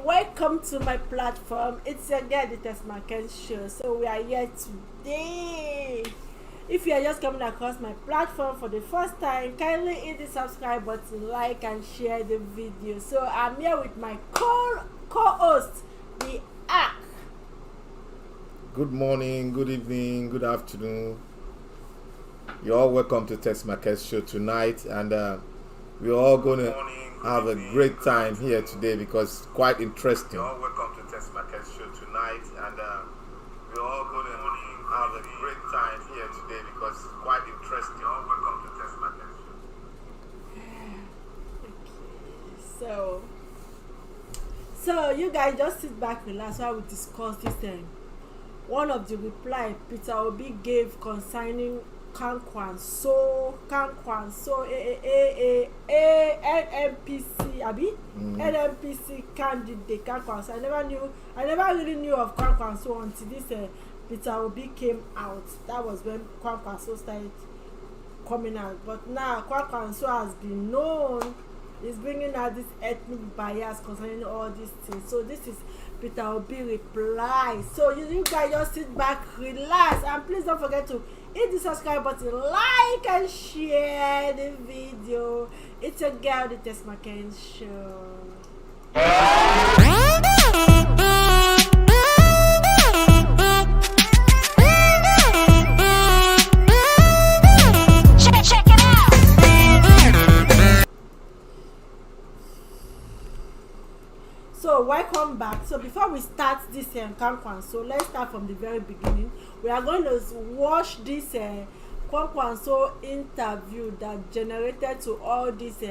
welcome to my platform. It's again the TESMAKENZ show. So we are here today. If you are just coming across my platform for the first time, kindly hit the subscribe button, like and share the video. So I'm here with my co-host, the Ark. Good morning, good evening, good afternoon. You're all welcome to TESMAKENZ show tonight, and we're all going to have a great time here today because it's quite interesting. You're all welcome to TESMAKENZ show tonight, and we're all going to have a great time here today because it's quite interesting. You're all welcome to TESMAKENZ show. Okay, so you guys just sit back, relax while we discuss this thing. One of the reply Peter Obi gave concerning KWANKWASO NNPC NNPC candidate KWANKWASO. I never really knew of KWANKWASO until this Peter Obi came out. That was when KWANKWASO started coming out. But now KWANKWASO has been known. Is bringing out this ethnic bias concerning all these things. So this is Peter Obi reply. So you guys just sit back, relax, and please don't forget to hit the subscribe button, like and share the video. It's a girl, the TESMAKENZ show. So welcome back. So before we start this KWANKWASO, let's start from the very beginning. We are going to watch this KWANKWASO interview that generated to all this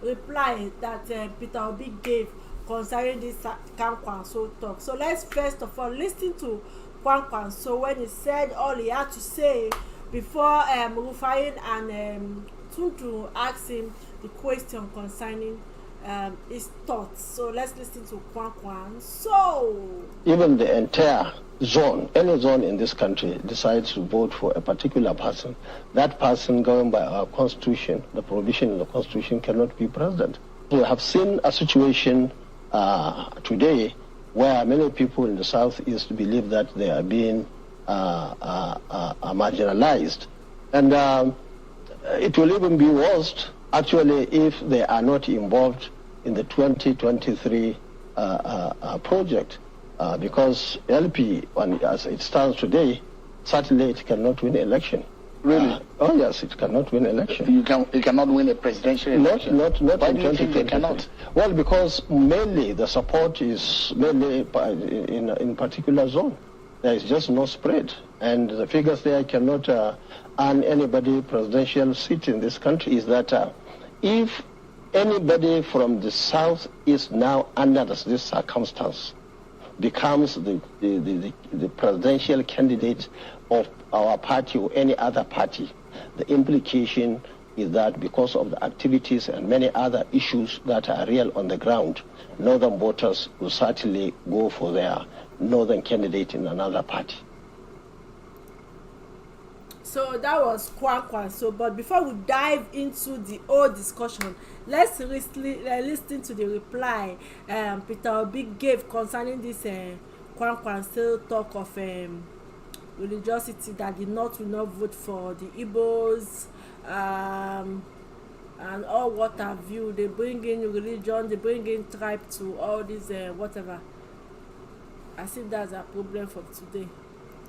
reply that Peter Obi gave concerning this KWANKWASO talk. So let's first of all listen to KWANKWASO when he said all he had to say before Rufai and Tuntu asked him the question concerning his thoughts. So let's listen to KWANKWASO. Even the entire zone, any zone in this country decides to vote for a particular person, that person, going by our constitution, the provision in the constitution, cannot be president. We have seen a situation today where many people in the southeast believe that they are being marginalized, and it will even be worse actually if they are not involved in the 2023 project, because LP, as it stands today, certainly it cannot win election. Really? Oh yes, it cannot win election. It cannot win a presidential election? Not Why in do you think they cannot? Well, because mainly the support is mainly in particular zone. There is just no spread, and the figures there cannot earn anybody presidential seat in this country. Is that if anybody from the south is now under this circumstance becomes the presidential candidate of our party or any other party, the implication is that because of the activities and many other issues that are real on the ground, northern voters will certainly go for their northern candidate in another party. So that was KWANKWASO. But before we dive into the whole discussion, let's listen to the reply Peter Obi gave concerning this KWANKWASO talk of religiosity, that the North will not vote for the Igbos and all what have you. They bring in religion, they bring in tribe to all this whatever. I think that's a problem for today.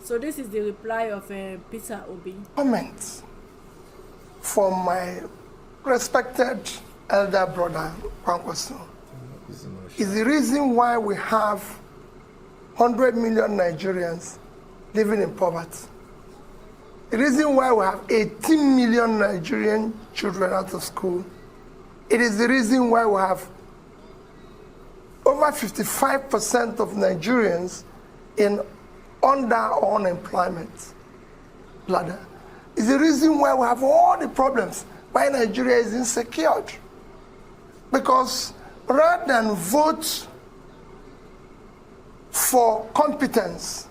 So this is the reply of Peter Obi. Comments from my respected elder brother KWANKWASO is the reason why we have 100 million Nigerians living in poverty. The reason why we have 18 million Nigerian children out of school. It is the reason why we have over 55% of Nigerians in under unemployment ladder. Is the reason why we have all the problems, why Nigeria is insecure. Because rather than vote for competence,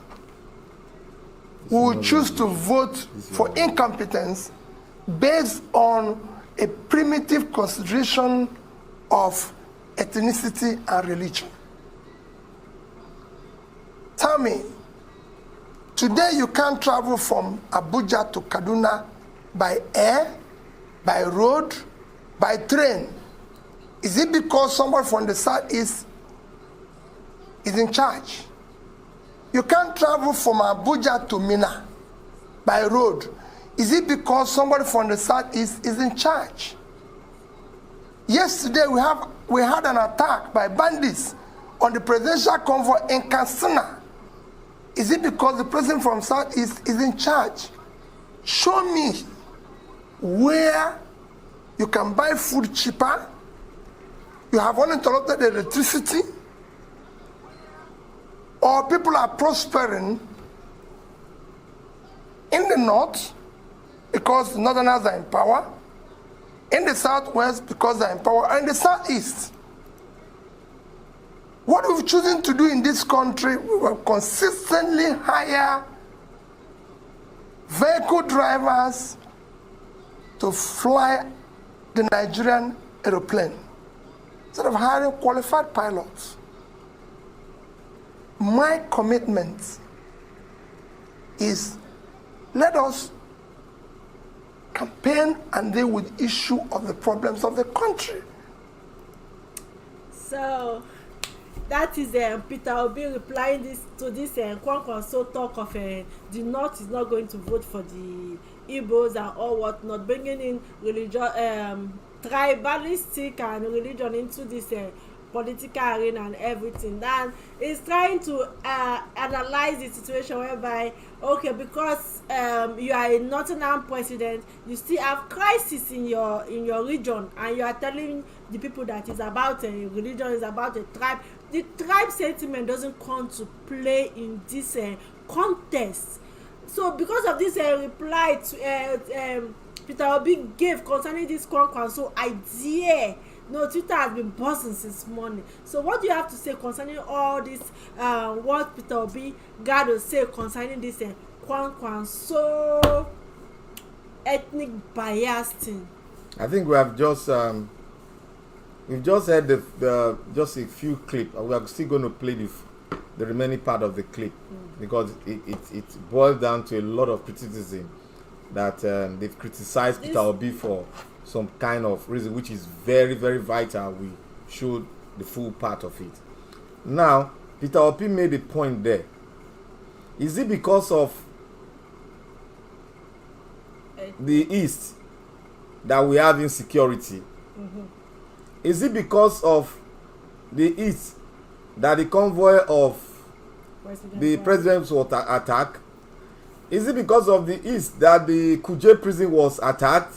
we will choose to vote for incompetence based on a primitive consideration of ethnicity and religion. Tell me, today you can't travel from Abuja to Kaduna by air, by road, by train. Is it because somebody from the southeast is in charge? You can't travel from Abuja to Mina by road. Is it because somebody from the southeast is in charge? Yesterday we had an attack by bandits on the presidential convoy in Katsina. Is it because the president from southeast is in charge? Show me where you can buy food cheaper. You have uninterrupted electricity, or people are prospering in the north because the northerners are in power, in the southwest because they are in power, and in the southeast. What we've chosen to do in this country, we will consistently hire vehicle drivers to fly the Nigerian aeroplane instead of hiring qualified pilots. My commitment is, let us campaign and deal with the issue of the problems of the country. So that is Peter Obi replying to this Kwankwaso talk of the North is not going to vote for the Igbos and all whatnot, bringing in religion, tribalistic and religion into this political arena and everything. And is trying to analyze the situation whereby, okay, because you are a Nottingham president, you still have crisis in your region, and you are telling the people that it's about a religion, is about a tribe. The tribe sentiment doesn't come to play in this contest. So because of this reply to Peter Obi gave concerning this Kwankwaso idea, no, Twitter has been buzzing since morning. So what do you have to say concerning all this, what Peter Obi got to say concerning this Kwankwaso ethnic bias thing? I think we have just we've just heard the just a few clips. We are still going to play the remaining part of the clip because it boils down to a lot of criticism that they've criticized Peter Obi for some kind of reason, which is very, very vital. We showed the full part of it. Now, Peter Obi made a point there. Is it because of the East that we have insecurity? Is it because of the East that the convoy of the president was attacked? Is it because of the East that the Kuje prison was attacked?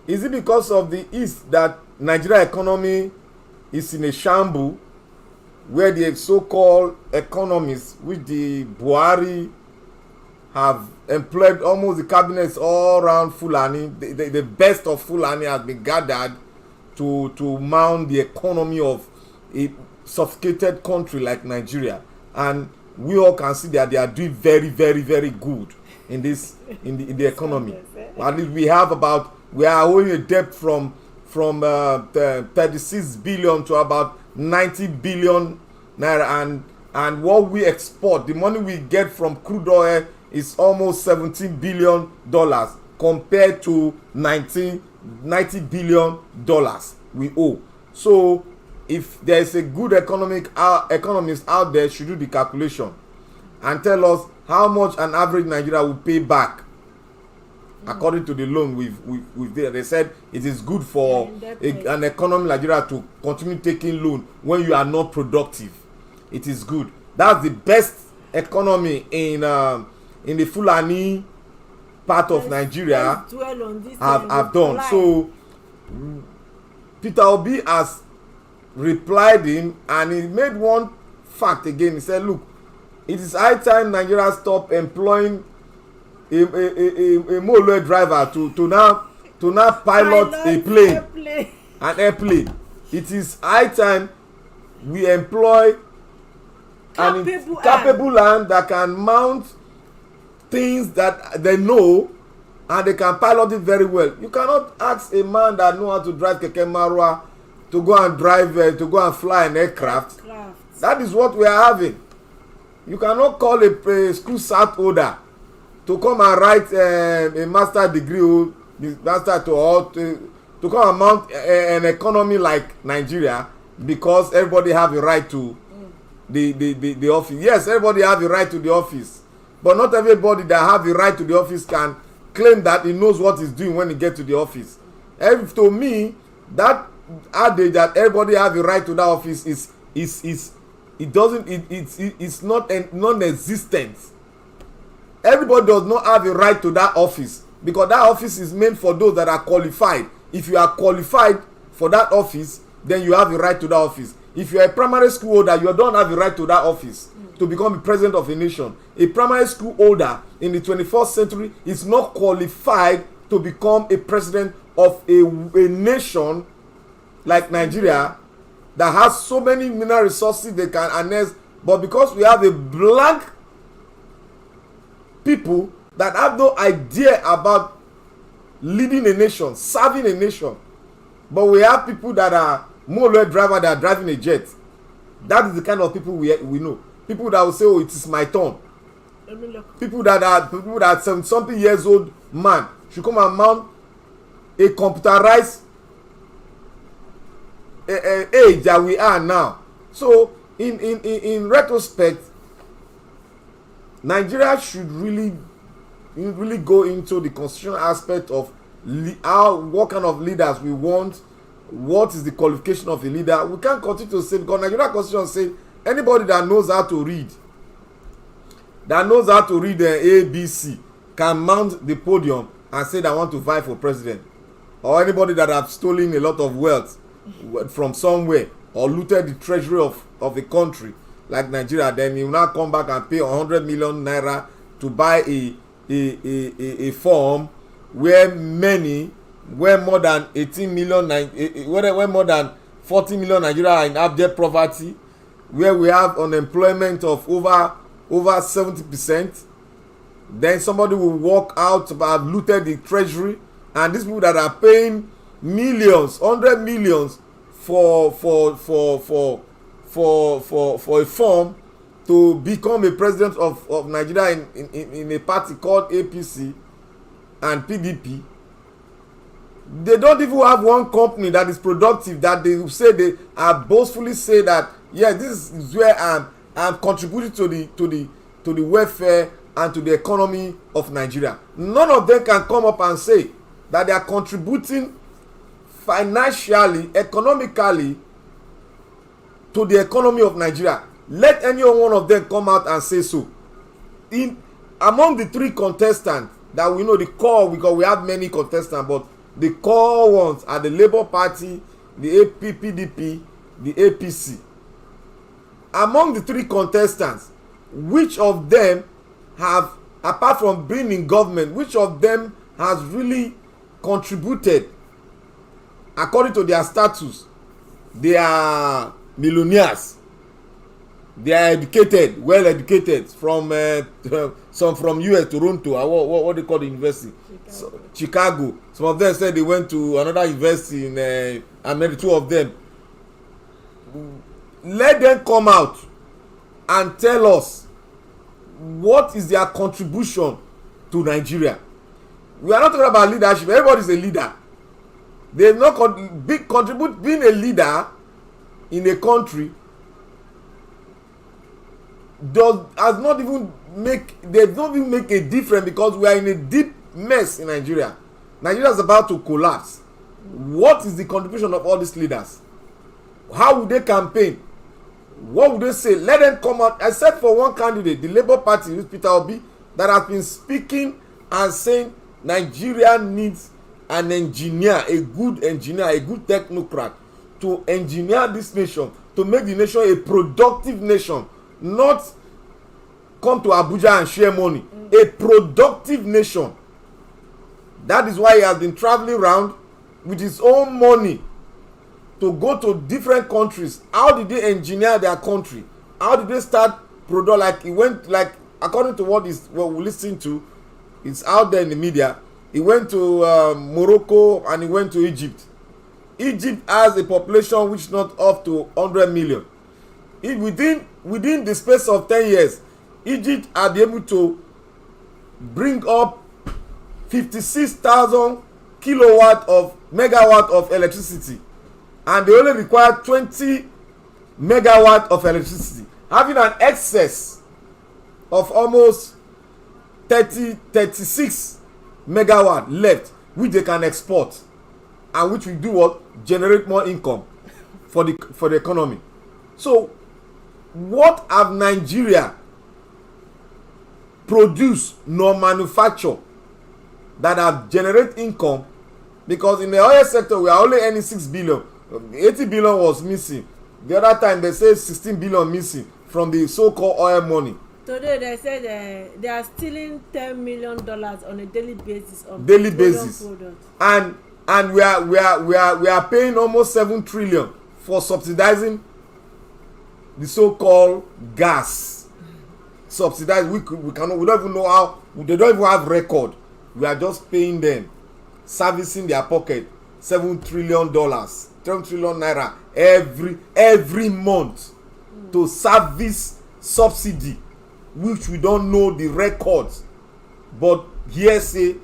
Is it because of the East that Nigeria economy is in a shambles, where the so-called economists, which the Buhari have employed almost the cabinets all around Fulani, the best of Fulani has been gathered to mount the economy of a sophisticated country like Nigeria, and we all can see that they are doing very, very, very good in this in the economy. At least we are owing a debt from 36 billion to about 90 billion naira, and what we export, the money we get from crude oil, is almost $17 billion compared to $90 billion we owe. So if there is a good economist out there, should do the calculation and tell us how much an average Nigeria will pay back according to the loan we've there. They said it is good for an economy like Nigeria to continue taking loan when you are not productive. It is good. That's the best economy in the Fulani part of Nigeria have done. So Peter Obi has replied him, and he made one fact again. He said, look, it is high time Nigeria stop employing a Molo driver to now pilot a plane, an airplane. It is high time we employ an capable hand that can mount things that they know, and they can pilot it very well. You cannot ask a man that knows how to drive Keke Marwa to go and drive, to go and fly an aircraft. That is what we are having. You cannot call a school SAT holder to come and write a master degree or master to come and mount an economy like Nigeria because everybody have a right to the office. Yes, everybody have a right to the office, but not everybody that have the right to the office can claim that he knows what he's doing when he get to the office. To me, that adage that everybody have a right to that office it's not non-existent. Everybody does not have a right to that office because that office is meant for those that are qualified. If you are qualified for that office, then you have a right to that office. If you are a primary school holder, you don't have a right to that office to become the president of a nation. A primary school holder in the 21st century is not qualified to become a president of a nation like Nigeria that has so many mineral resources they can harness, but because we have a blank people that have no idea about leading a nation, serving a nation, but we have people that are motorway driver that are driving a jet. That is the kind of people we know. People that will say, "Oh, it is my turn." People that are something years old man should come and mount a computerized age that we are now. So in retrospect, Nigeria should really go into the constitutional aspect of what kind of leaders we want, what is the qualification of a leader. We can't continue to say, because Nigeria constitution say anybody that knows how to read the ABC can mount the podium and say they want to vie for president, or anybody that have stolen a lot of wealth from somewhere or looted the treasury of a country like Nigeria, then you now come back and pay 100 million naira to buy a form where more than 18 million, where more than 40 million Nigeria are in abject poverty, where we have unemployment of over 70%. Then somebody will walk out to have looted the treasury, and these people that are paying millions, 100 millions for a form to become a president of Nigeria in a party called APC and PDP. They don't even have one company that is productive that they say they are boastfully say that, yeah, this is where I'm contributing to the welfare and to the economy of Nigeria. None of them can come up and say that they are contributing financially, economically to the economy of Nigeria. Let any one of them come out and say so. Among the three contestants that we know, the core, because we have many contestants, but the core ones are the Labour Party, the PDP, the APC. Among the three contestants, which of them have, apart from being in government, which of them has really contributed according to their status? They are millionaires, they are educated, well educated, from some from US, Toronto, what they call the university, Chicago. Some of them said they went to another university in America. Two of them. Let them come out and tell us what is their contribution to Nigeria. We are not talking about leadership. Everybody is a leader. They not contribute. Being a leader in a country does not even make a difference, because we are in a deep mess in Nigeria. Nigeria is about to collapse. What is the contribution of all these leaders? How would they campaign? What would they say? Let them come out, except for one candidate, the Labour Party, with Peter Obi, that has been speaking and saying Nigeria needs an engineer, a good technocrat to engineer this nation, to make the nation a productive nation, not come to Abuja and share money. A productive nation. That is why he has been traveling around with his own money to go to different countries. How did they engineer their country? How did they start product? Like he went, like according to what we listen to, it's out there in the media. He went to Morocco and he went to Egypt. Egypt has a population which is not up to 100 million. Within the space of 10 years, Egypt are able to bring up 56,000 megawatt of electricity, and they only require 20 megawatt of electricity, having an excess of almost 36 megawatt left, which they can export, and which will do what? Generate more income for the economy. So what have Nigeria produced nor manufacture that have generate income? Because in the oil sector we are only earning 6 billion. 80 billion was missing. The other time they say 16 billion missing from the so-called oil money. Today they said they are stealing $10 million on a daily basis of products. And we are paying almost 7 trillion for subsidizing the so-called gas. Subsidized. We don't even know how. They don't even have record. We are just paying them, servicing their pocket $7 trillion, 10 trillion naira every month to service subsidy, which we don't know the records, but hearsay,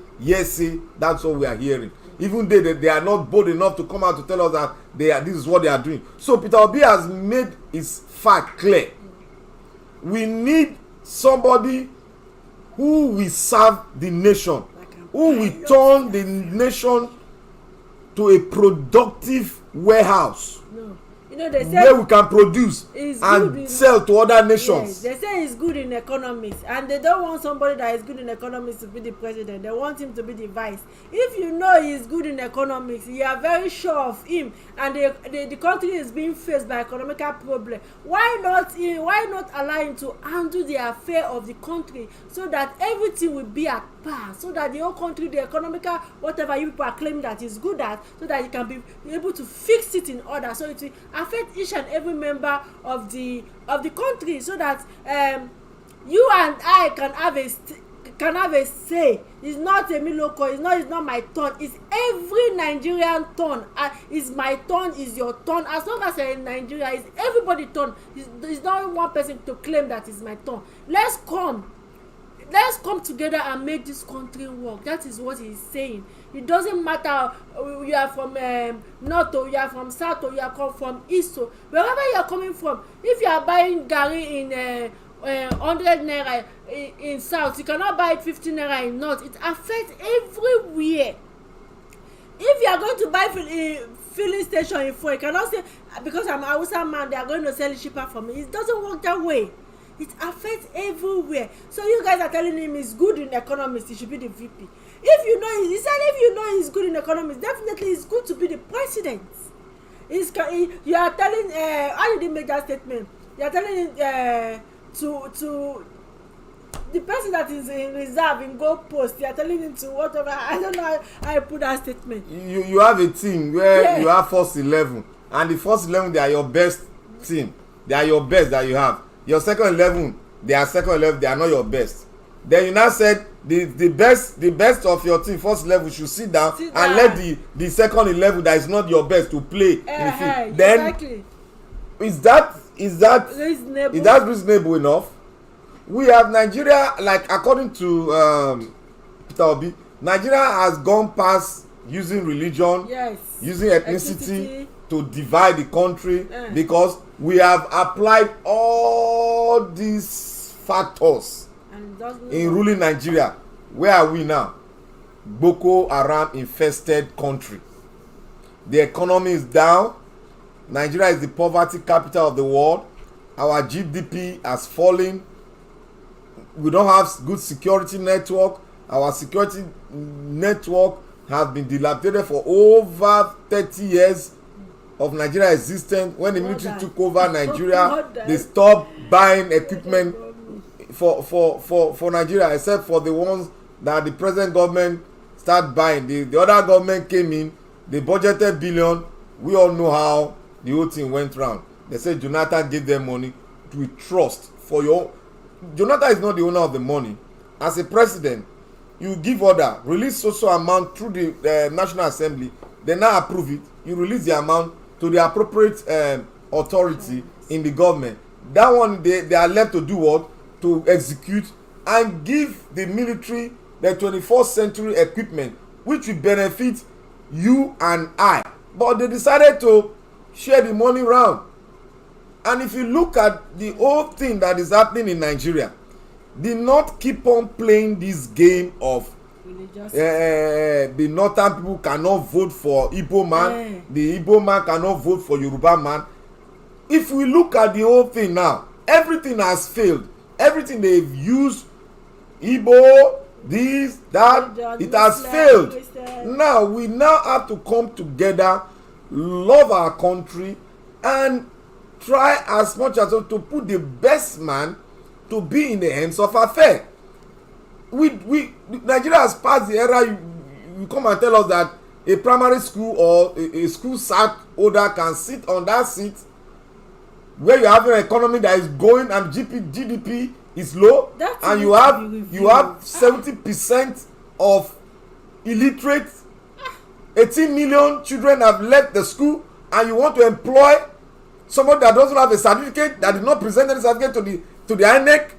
that's what we are hearing. Even they are not bold enough to come out to tell us that this is what they are doing. So Peter Obi has made his fact clear. We need somebody who will serve the nation, who will turn the nation to a productive warehouse. No. You know, they say where we can produce and sell to other nations. Yes, they say he's good in economics, and they don't want somebody that is good in economics to be the president. They want him to be the vice. If you know he's good in economics, you are very sure of him, and the country is being faced by economical problem. Why not allow him to handle the affair of the country so that everything will be at par, so that the whole country, the economical whatever you people are claiming that is good at, so that you can be able to fix it in order, so it will affect each and every member of the country, so that you and I can have a say. It's not a miloko, it's not my turn, it's every Nigerian turn. It's my turn, it's your turn. As long as you're in Nigeria, it's everybody's turn. It's not one person to claim that it's my turn. Let's come together and make this country work. That is what he's saying. It doesn't matter you are from north, or you are from south, or you are from east, or wherever you are coming from. If you are buying garri in 100 naira in south, you cannot buy it 50 naira in north. It affects everywhere. If you are going to buy filling station in Four, you cannot say because I'm a Hausa man they are going to sell it cheaper for me. It doesn't work that way. It affects everywhere. So you guys are telling him he's good in economics, he should be the VP. If you know he's good in economics, definitely it's good to be the president. You are telling how did he make that statement? You are telling him to the person that is in reserve in goal post. You are telling him to whatever. I don't know how I put that statement. You have a team where you have first 11, and the first 11 they are your best team. They are your best that you have. Your second 11, they are second 11, they are not your best. Then you now said the best of your team, first 11, should sit down and let the second 11 that is not your best to play in the field. Then exactly. Is that reasonable enough? We have Nigeria, like according to Peter Obi, Nigeria has gone past using religion, using ethnicity to divide the country, because we have applied all these factors in ruling Nigeria. Where are we now? Boko Haram infested country. The economy is down. Nigeria is the poverty capital of the world. Our GDP has fallen. We don't have good security network. Our security network has been dilapidated for over 30 years of Nigeria existence. When the military took over Nigeria, they stopped buying equipment for Nigeria, except for the ones that the present government started buying. The other government came in, they budgeted billion. We all know how the whole thing went round. They said Jonathan gave them money to trust for your. Jonathan is not the owner of the money. As a president, you give order, release social amount through the National Assembly. They now approve it. You release the amount to the appropriate authority in the government. That one they are left to do what? to execute and give the military the 21st century equipment which will benefit you and I. But they decided to share the money round. And if you look at the whole thing that is happening in Nigeria, they not keep on playing this game of the northern people cannot vote for Igbo man, the Igbo man cannot vote for Yoruba man. If we look at the whole thing now, everything has failed. Everything they've used, Igbo, this, that, it has failed. Now we now have to come together, love our country, and try as much as possible to put the best man to be in the hands of affairs. Nigeria has passed the era. You come and tell us that a primary school or a school sat holder can sit on that seat where you have an economy that is going and GDP is low, and you have 70% of illiterate. 18 million children have left the school, and you want to employ someone that doesn't have a certificate, that did not present any certificate to the INEC,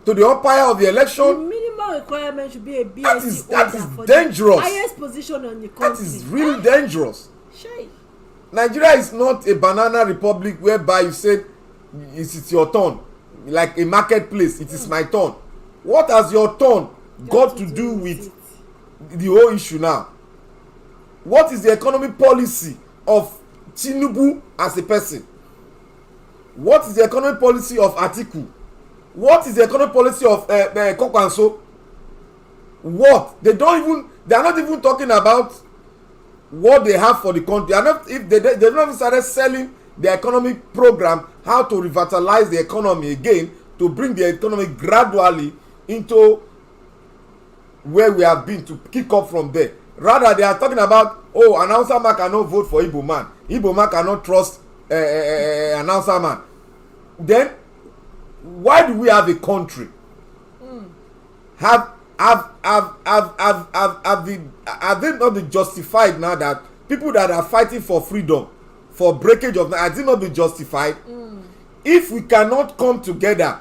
to the umpire of the election. The minimum requirement should be a BSc that is for dangerous. The highest position on the country. That is really dangerous. Shay. Nigeria is not a banana republic whereby you said it's your turn, like a marketplace. It is my turn. What has your turn got to do with the whole issue now? What is the economic policy of Tinubu as a person? What is the economic policy of Atiku? What is the economic policy of Kwakwanso? What? They are not even talking about what they have for the country. They've not even started selling the economic program, how to revitalize the economy again, to bring the economy gradually into where we have been, to kick off from there. Rather, they are talking about, oh, announcer man cannot vote for Igbo man. Igbo man cannot trust announcer man. Then, why do we have a country? Have they not been justified now that people that are fighting for freedom, for breakage of, has it not been justified? If we cannot come together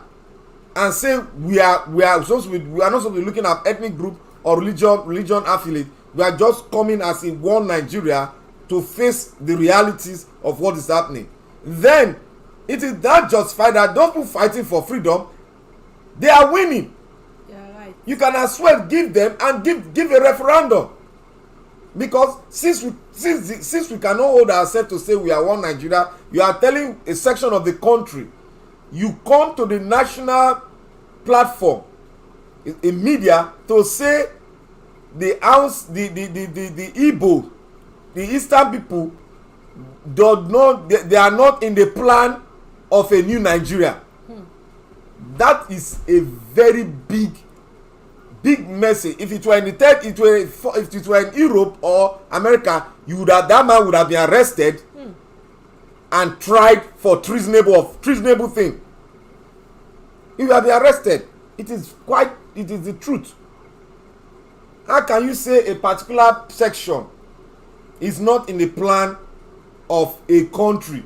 and say we are not supposed to be looking at ethnic group or religion affiliate, we are just coming as in one Nigeria to face the realities of what is happening, then it is that justified that those people fighting for freedom, they are winning. Yeah, right. You can as well give them and give a referendum, because since we cannot hold ourselves to say we are one Nigeria, you are telling a section of the country, you come to the national platform in media to say the Igbo, the Eastern people, they are not in the plan of a new Nigeria. That is a very big message. If it were in if it were in Europe or America, that man would have been arrested and tried for treasonable thing. He would have been arrested. It is the truth. How can you say a particular section is not in the plan of a country?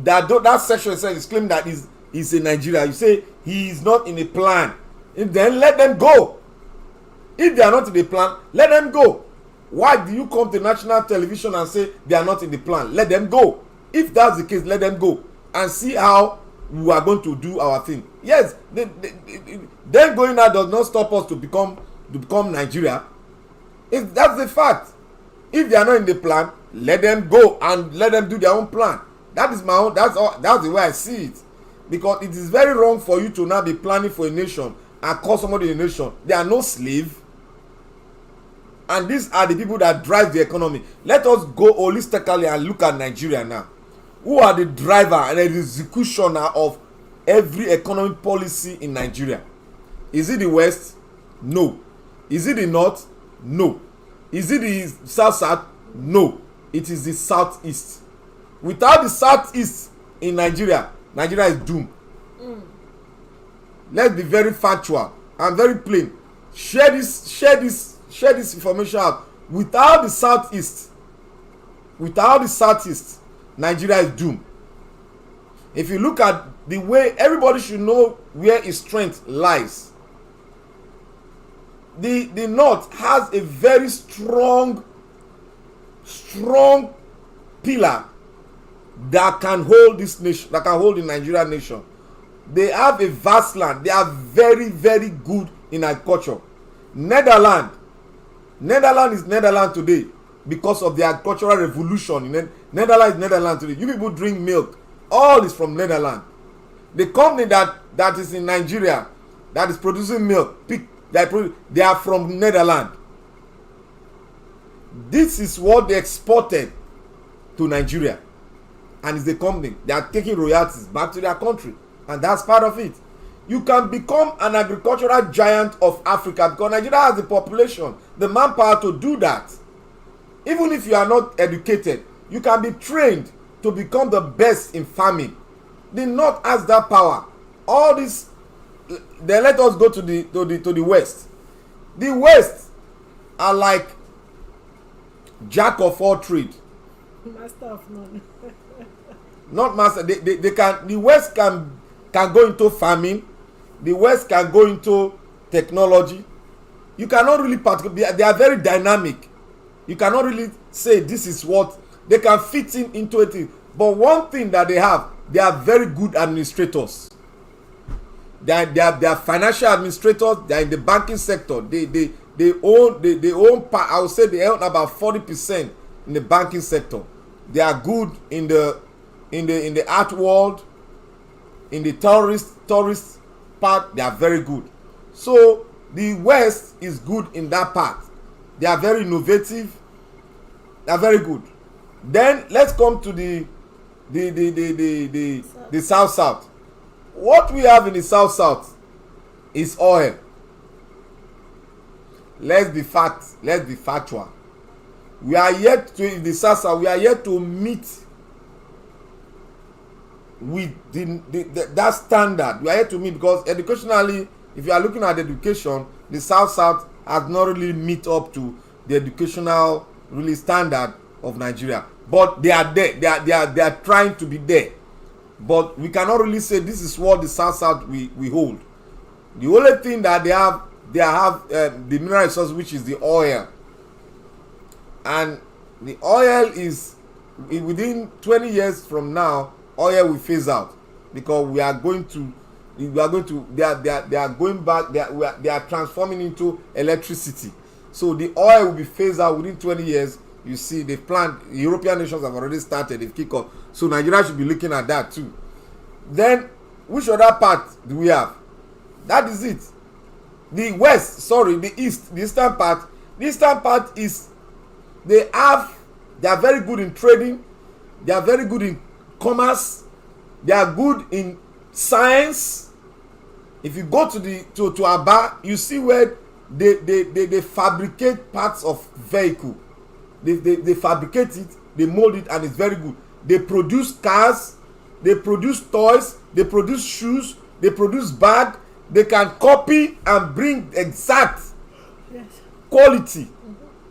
That section itself is claiming that is in Nigeria. You say he is not in the plan. Then let them go. If they are not in the plan, let them go. Why do you come to national television and say they are not in the plan? Let them go. If that's the case, let them go and see how we are going to do our thing. Yes, them going out does not stop us to become Nigeria. That's the fact. If they are not in the plan, let them go and let them do their own plan. That is my own. That's the way I see it. Because it is very wrong for you to now be planning for a nation and call somebody a nation. They are no slave. And these are the people that drive the economy. Let us go holistically and look at Nigeria now. Who are the driver and the executioner of every economic policy in Nigeria? Is it the West? No. Is it the North? No. Is it the South? No. It is the Southeast. Without the Southeast in Nigeria, Nigeria is doomed. Let's be very factual and very plain. Share this information out. Without the Southeast, Nigeria is doomed. If you look at the way, everybody should know where his strength lies. The North has a very strong pillar that can hold this nation, that can hold the Nigerian nation. They have a vast land. They are very, very good in agriculture. Netherlands is Netherlands today because of the agricultural revolution. Netherlands is Netherlands today. You people drink milk. All is from Netherlands. The company that is in Nigeria that is producing milk, they are from Netherlands. This is what they exported to Nigeria, and it's the company. They are taking royalties back to their country, and that's part of it. You can become an agricultural giant of Africa because Nigeria has the population, the manpower to do that. Even if you are not educated, you can be trained to become the best in farming. The North has that power. All this, then let us go to the West. The West are like jack of all trade, master of none. Not master. They can. The West can go into farming. The West can go into technology. You cannot really they are very dynamic. You cannot really say this is what they can fit into it. But one thing that they have, they are very good administrators. They are financial administrators. They are in the banking sector. They own part. I would say they own about 40% in the banking sector. They are good in the art world, in the tourist part. They are very good. So the West is good in that part. They are very innovative. They are very good. Then let's come to the South. What we have in the South is oil. Let's be factual. We are yet to, in the South, we are yet to meet with that standard. We are yet to meet because educationally, if you are looking at education, the South has not really meet up to the educational really standard of Nigeria. But they are there. They are trying to be there. But we cannot really say this is what the South we hold. The only thing that they have the mineral resource, which is the oil. And the oil is within 20 years from now, oil will phase out because they are going back. They are transforming into electricity. So the oil will be phased out within 20 years. You see, the European nations have already started. They've kicked off. So Nigeria should be looking at that too. Then, which other part do we have? That is it. The East, the Eastern part. The Eastern part is they are very good in trading. They are very good in commerce. They are good in science. If you go to Aba, you see where they fabricate parts of vehicle. They fabricate it, they mold it, and it's very good. They produce cars, they produce toys, they produce shoes, they produce bag. They can copy and bring exact quality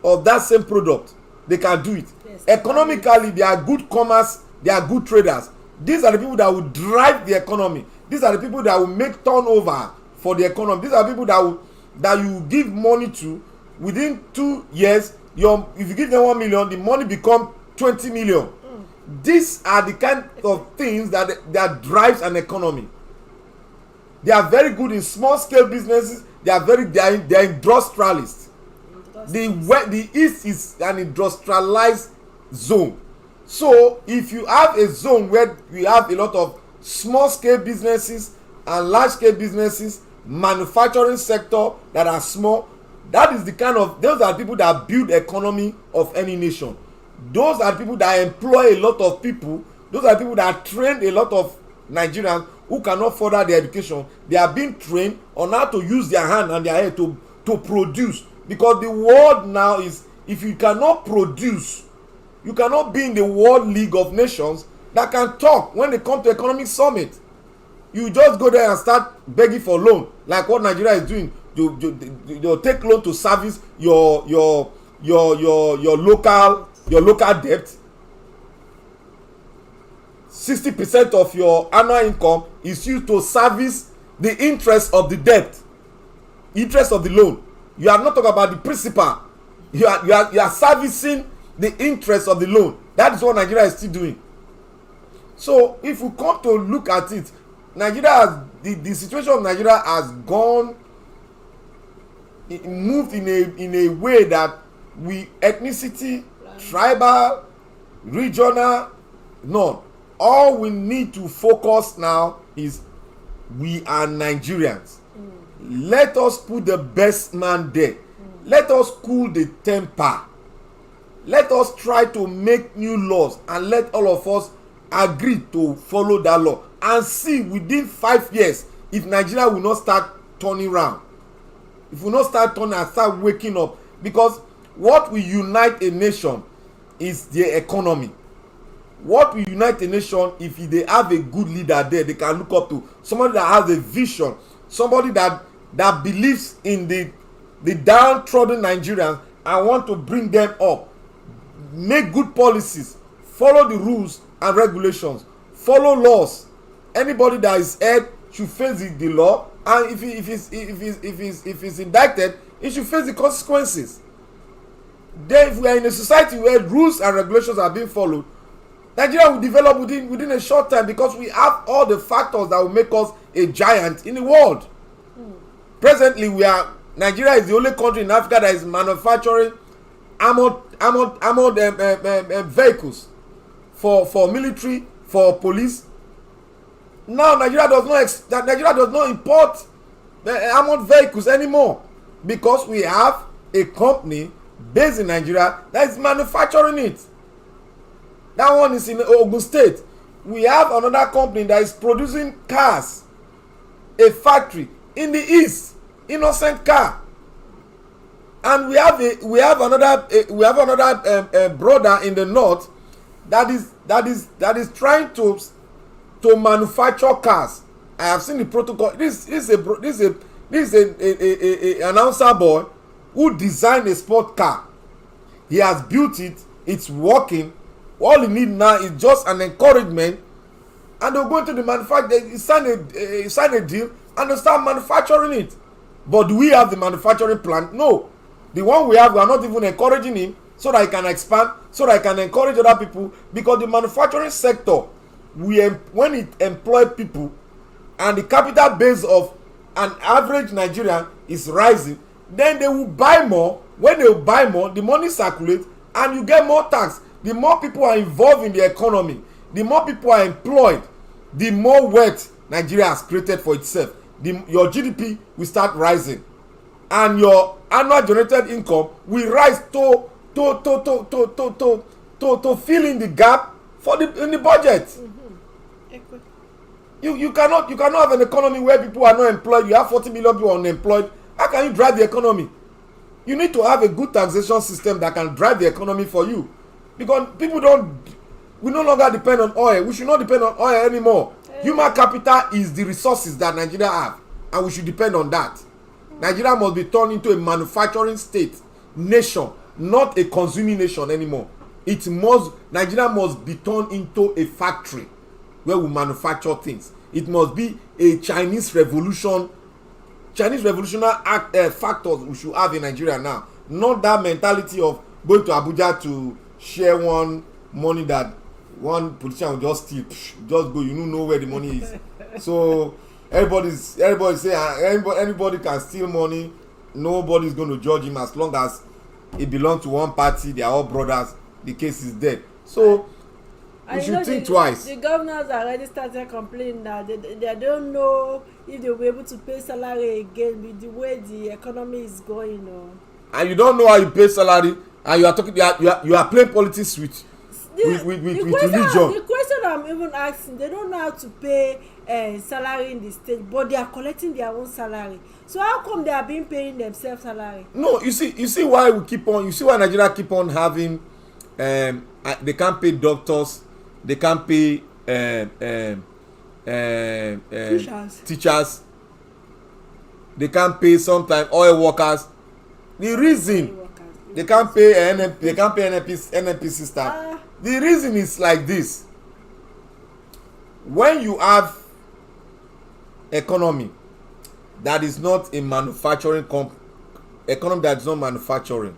of that same product. They can do it. Yes. Economically, they are good commerce, they are good traders. These are the people that will drive the economy. These are the people that will make turnover for the economy. These are people that you give money to within 2 years. If you give them 1 million, the money become 20 million. These are the kind of things that drives an economy. They are very good in small scale businesses. They are industrialists. The East is an industrialized zone. So if you have a zone where we have a lot of small scale businesses and large scale businesses, manufacturing sector that are small, that is those are people that build economy of any nation. Those are people that employ a lot of people. Those are people that train a lot of Nigerians who cannot further their education. They are being trained on how to use their hand and their head to produce. Because the world now is, if you cannot produce, you cannot be in the World League of Nations that can talk when they come to economic summit. You just go there and start begging for loan, like what Nigeria is doing. You take loan to service your local debt. 60% of your annual income is used to service the interest of the debt, interest of the loan. You are not talking about the principal. You are servicing the interest of the loan. That is what Nigeria is still doing. So if we come to look at it, Nigeria has, the situation of Nigeria has gone, it moved in a way that we ethnicity, tribal, regional, none. All we need to focus now is we are Nigerians. Let us put the best man there. Let us cool the temper. Let us try to make new laws and let all of us agree to follow that law and see within 5 years if Nigeria will not start turning around. If we not start turning and start waking up, because what will unite a nation is the economy. What will unite a nation if they have a good leader there they can look up to, somebody that has a vision, somebody that believes in the downtrodden Nigerians and want to bring them up, make good policies, follow the rules and regulations, follow laws. Anybody that is held should face the law, and if he's indicted, he should face the consequences. Then if we are in a society where rules and regulations are being followed, Nigeria will develop within a short time, because we have all the factors that will make us a giant in the world. Presently, Nigeria is the only country in Africa that is manufacturing armored vehicles for military, for police. Now Nigeria does not import armored vehicles anymore, because we have a company based in Nigeria that is manufacturing it. That one is in Ogun State. We have another company that is producing cars, a factory in the east, Innocent Car. And we have another brother in the north that is trying to manufacture cars. I have seen the protocol. This is a announcer boy who designed a sport car. He has built it. It's working. All you need now is just an encouragement, and they'll go into the manufacturer, sign a deal, and they'll start manufacturing it. But do we have the manufacturing plant? No. The one we have, we are not even encouraging him so that he can expand, so that he can encourage other people, because the manufacturing sector, when it employs people and the capital base of an average Nigerian is rising, then they will buy more. When they will buy more, the money circulates and you get more tax. The more people are involved in the economy, the more people are employed, the more wealth Nigeria has created for itself. Your GDP will start rising, and your annual generated income will rise to fill in the gap in the budget. You cannot have an economy where people are not employed. You have 40 million people unemployed. How can you drive the economy? You need to have a good taxation system that can drive the economy for you. Because we no longer depend on oil. We should not depend on oil anymore. Human capital is the resources that Nigeria have, and we should depend on that. Nigeria must be turned into a manufacturing nation, not a consuming nation anymore. Nigeria must be turned into a factory where we manufacture things. It must be a Chinese revolutionary factors we should have in Nigeria now. Not that mentality of going to Abuja to share one money that one politician will just steal. Just go, you don't know where the money is. So everybody say anybody can steal money. Nobody's going to judge him as long as it belongs to one party. They are all brothers. The case is dead. So we should think twice. The governors already started complaining that they don't know if they will be able to pay salary again with the way the economy is going on. And you don't know how you pay salary, and you are playing politics with religion. The question I'm even asking, they don't know how to pay salary in the state, but they are collecting their own salary. So how come they are being paying themselves salary? No, you see why Nigeria keep on having they can't pay doctors, they can't pay teachers, they can't pay sometimes oil workers. The reason they can't pay NNPC staff, the reason is like this. when you have economy that is not a manufacturing economy that is not manufacturing,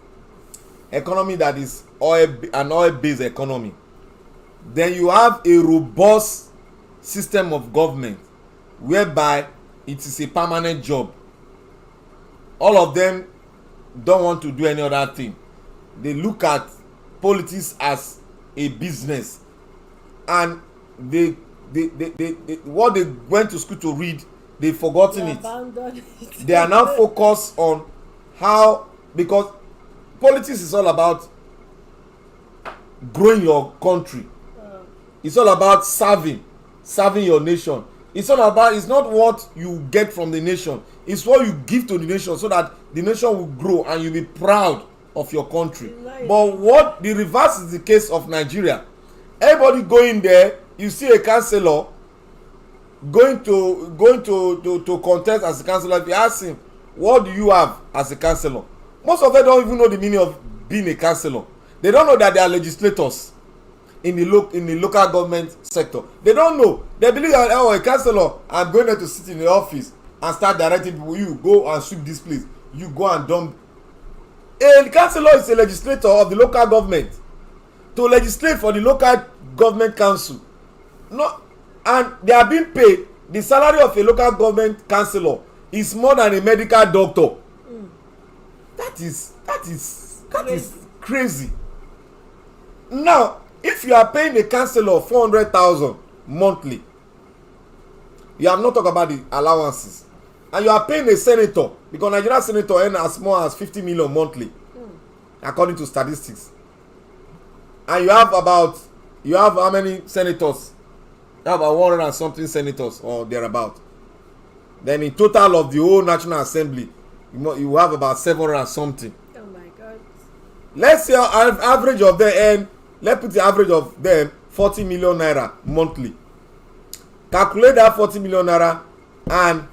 economy that is an oil-based economy, then you have a robust system of government whereby it is a permanent job. All of them don't want to do any other thing. They look at politics as a business, and they what they went to school to read, they've forgotten it. They are now focused on how, because politics is all about growing your country. It's all about serving your nation. It's not what you get from the nation, it's what you give to the nation, so that the nation will grow and you'll be proud of your country. But what the reverse is the case of Nigeria. Everybody going there, you see a councillor going to contest as a councillor. If you ask him, what do you have as a councillor? Most of them don't even know the meaning of being a councillor. They don't know that they are legislators in the local government sector. They don't know. They believe that, oh, a councillor, I'm going there to sit in the office and start directing people. You go and sweep this place. You go and dump. A councillor is a legislator of the local government to legislate for the local government council. No, and they are being paid. The salary of a local government councillor is more than a medical doctor. That is crazy. Now, if you are paying a councillor 400,000 monthly, you have not talked about the allowances, and you are paying a senator, because Nigerian senator earn as more as 50 million monthly, according to statistics. And you have how many senators? You have about 100 and something senators or thereabout. Then in total of the whole National Assembly, you have about 700 and something. Oh my God. Let's say average of them earn, let's put the average of them 40 million naira monthly. Calculate that 40 million naira and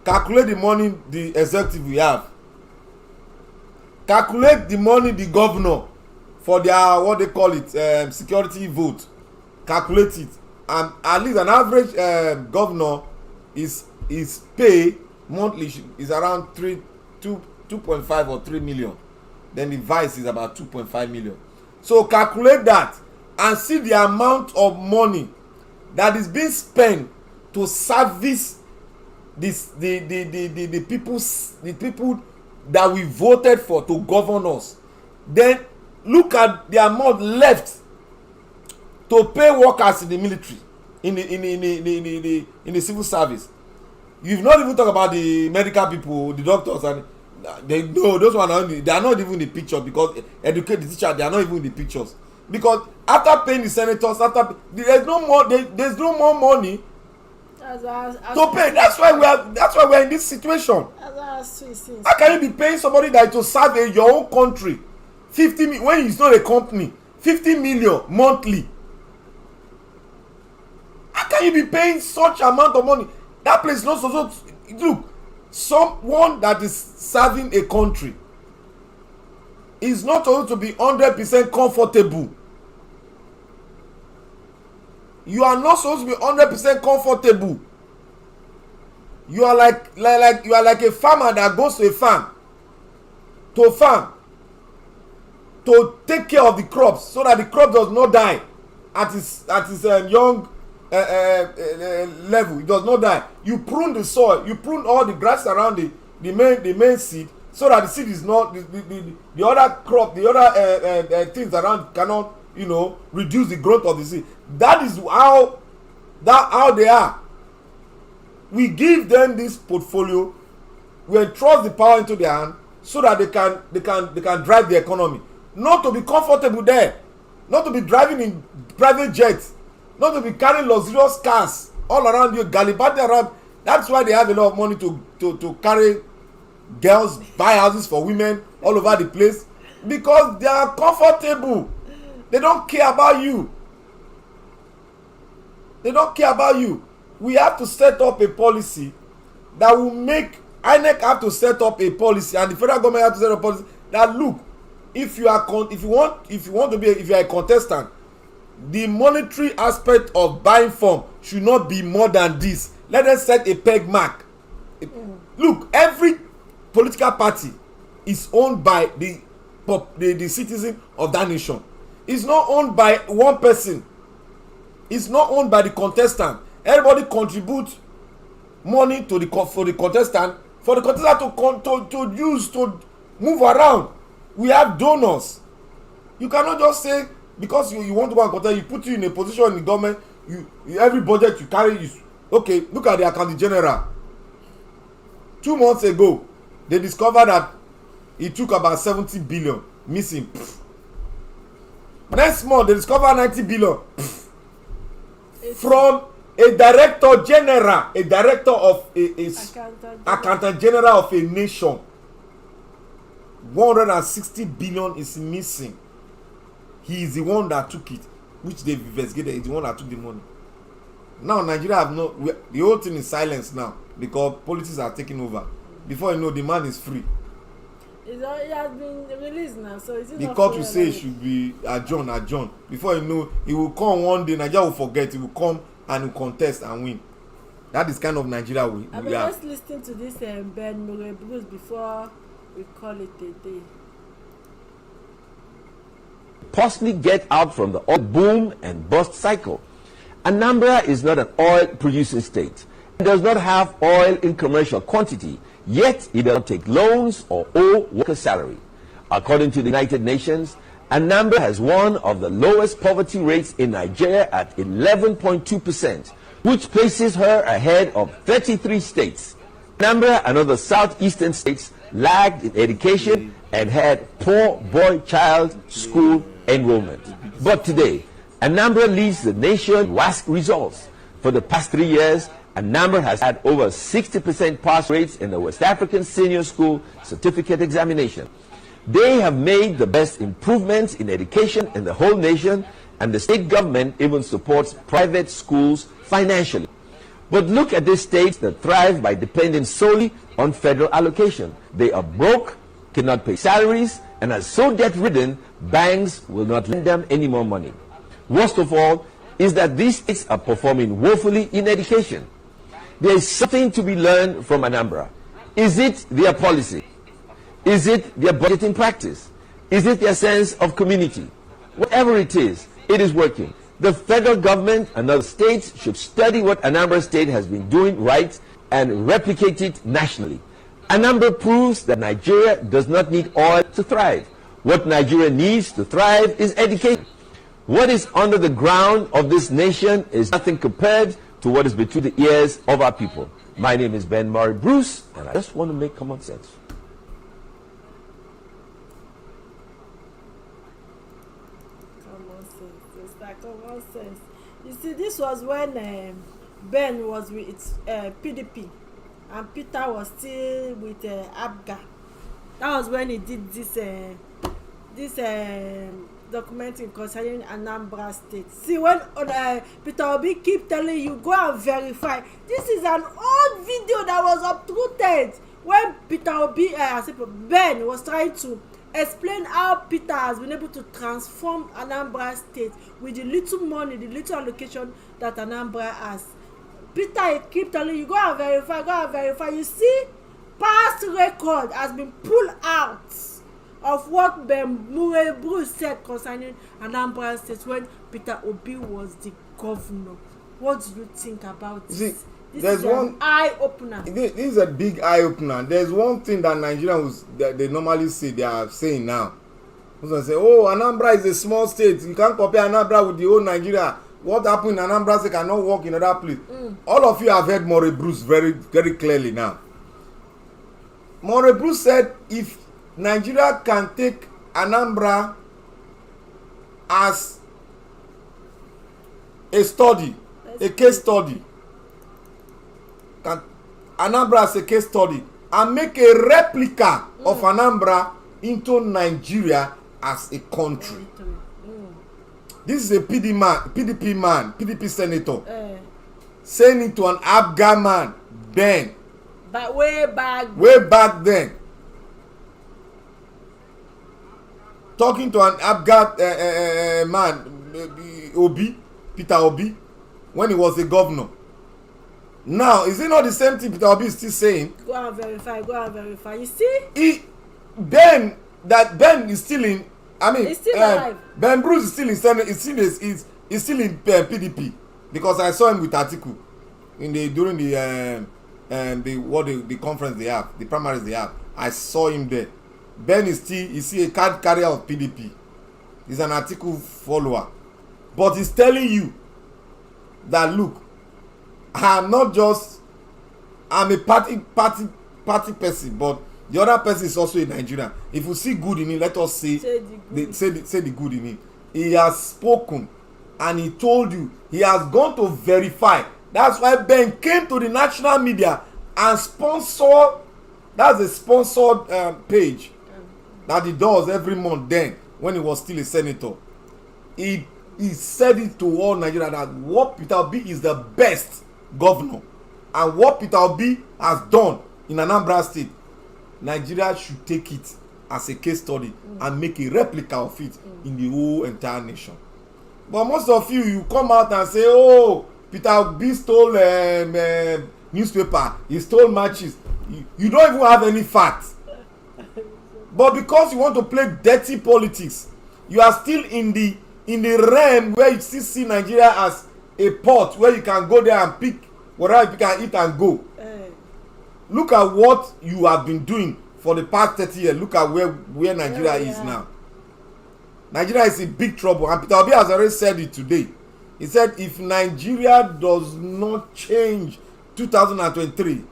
calculate the money the executive will have. Calculate the money the governor for their, what they call it, security vote. Calculate it, and at least an average governor is pay monthly is around 2.5 or 3 million. Then the vice is about 2.5 million. So calculate that and see the amount of money that is being spent to service the people that we voted for to govern us. Then look at the amount left to pay workers in the military, in the civil service. You've not even talked about the medical people, the doctors, and those ones they are not even in the picture, because educate the teacher, they are not even in the pictures. Because after paying the senators, there's no more money to pay. That's why we are in this situation. How can you be paying somebody that to serve your own country 50 million when it's not a company, 50 million monthly? How can you be paying such amount of money? That place is not so. Look, someone that is serving a country is not supposed to be 100% comfortable. You are not supposed to be 100% comfortable. You are like a farmer that goes to a farm to take care of the crops, so that the crop does not die at its young level. It does not die. You prune the soil, you prune all the grass around the main seed, so that the seed is not the other crop, the other things around cannot reduce the growth of the seed. That is how they are. We give them this portfolio, we entrust the power into their hand, so that they can drive the economy. Not to be comfortable there, not to be driving in private jets, not to be carrying luxurious cars all around you, gallivanting around. That's why they have a lot of money to carry girls, buy houses for women all over the place, because they are comfortable. They don't care about you. They don't care about you. We have to set up a policy that will make INEC have to set up a policy, and the federal government have to set up a policy that, look, if you are a contestant, the monetary aspect of buying form should not be more than this. Let us set a peg mark. Look, every political party is owned by the citizen of that nation. It's not owned by one person. It's not owned by the contestant. Everybody contributes money to for the contestant to use to move around. We have donors. You cannot just say because you want to go and contest, you put you in a position in the government. Every budget you carry, okay. Look at the accountant general. 2 months ago, they discovered that he took about 70 billion missing. Next month, they discovered 90 billion from a director general, a director of a accountant general of a nation. 160 billion is missing. He is the one that took it, which they investigated. He's the one that took the money. Now Nigeria have the whole thing is silence now because politics are taking over. Before you know, the man is free. It has been released now, so is it the not court will say it should be adjourned. Before you know, he will come one day. Nigeria will forget. He will come and will contest and win. That is kind of Nigeria we have. Let's listen to this Ben Bruce before we call it a day. Possibly get out from the oil boom and bust cycle. Anambra is not an oil producing state. It does not have oil in commercial quantity, yet it does not take loans or owe worker salary. According to the United Nations, Anambra has one of the lowest poverty rates in Nigeria at 11.2%, which places her ahead of 33 states. Anambra and other southeastern states lagged in education and had poor boy-child school enrollment. But today, Anambra leads the nation in WASC results. For the past 3 years, Anambra has had over 60% pass rates in the West African Senior School Certificate Examination. They have made the best improvements in education in the whole nation, and the state government even supports private schools financially. But look at these states that thrive by depending solely on federal allocation. They are broke, cannot pay salaries, and are so debt-ridden, banks will not lend them any more money. Worst of all is that these states are performing woefully in education. There is something to be learned from Anambra. Is it their policy? Is it their budgeting practice? Is it their sense of community? Whatever it is working. The federal government and other states should study what Anambra State has been doing right and replicate it nationally. Anambra proves that Nigeria does not need oil to thrive. What Nigeria needs to thrive is education. What is under the ground of this nation is nothing compared to what is between the ears of our people. My name is Ben Murray Bruce, and I just want to make common sense. Common sense. It's like common sense. You see, this was when Ben was with PDP and Peter was still with ABGA. That was when he did this documenting concerning Anambra State. See, when Peter Obi keep telling you, go and verify. This is an old video that was uploaded when Peter Obi, Ben was trying to explain how Peter has been able to transform Anambra State with the little money, the little allocation that Anambra has. Peter keep telling you, go and verify. You see, past record has been pulled out of what Ben Bruce said concerning Anambra State when Peter Obi was the governor. What do you think about this? This is an eye opener. This is a big eye opener. There's one thing that Nigerians they normally say, they are saying now. They say, oh, Anambra is a small state. You can't compare Anambra with the whole Nigeria. What happened in Anambra State cannot work in other place. All of you have heard More Bruce very, very clearly now. More Bruce said if Nigeria can take Anambra as a study, a case study, Anambra as a case study, and make a replica of Anambra into Nigeria as a country. This is a PDP man, PDP senator, saying it to an ABGA man then. But way back then. Talking to an ABGA man, Peter Obi, when he was a governor. Now, is it not the same thing Peter Obi is still saying? Go and verify. You see? Ben is still in, he's still alive. Ben Bruce is still in Senate, is still in PDP, because I saw him with Atiku during the conference they have, the primaries they have. I saw him there. Ben is still a card carrier of PDP. He's an Atiku follower, but he's telling you that, look, I'm a party person, but the other person is also a Nigerian. If you see good in him, let us say the good in him. He has spoken and he told you he has gone to verify. That's why Ben came to the national media and sponsored. That's a sponsored page that he does every month. Then, when he was still a senator, he said it to all Nigeria that what Peter Obi is the best governor, and what Peter Obi has done in Anambra State, Nigeria should take it as a case study and make a replica of it in the whole entire nation. But most of you come out and say, oh, Peter Obi stole newspaper, he stole matches. You don't even have any facts. But because you want to play dirty politics, you are still in the realm where you still see Nigeria as a port where you can go there and pick whatever you can eat and go. Look at what you have been doing for the past 30 years. Look at where Nigeria is now. Nigeria is in big trouble, and Peter Obi has already said it today. He said if Nigeria does not change 2023,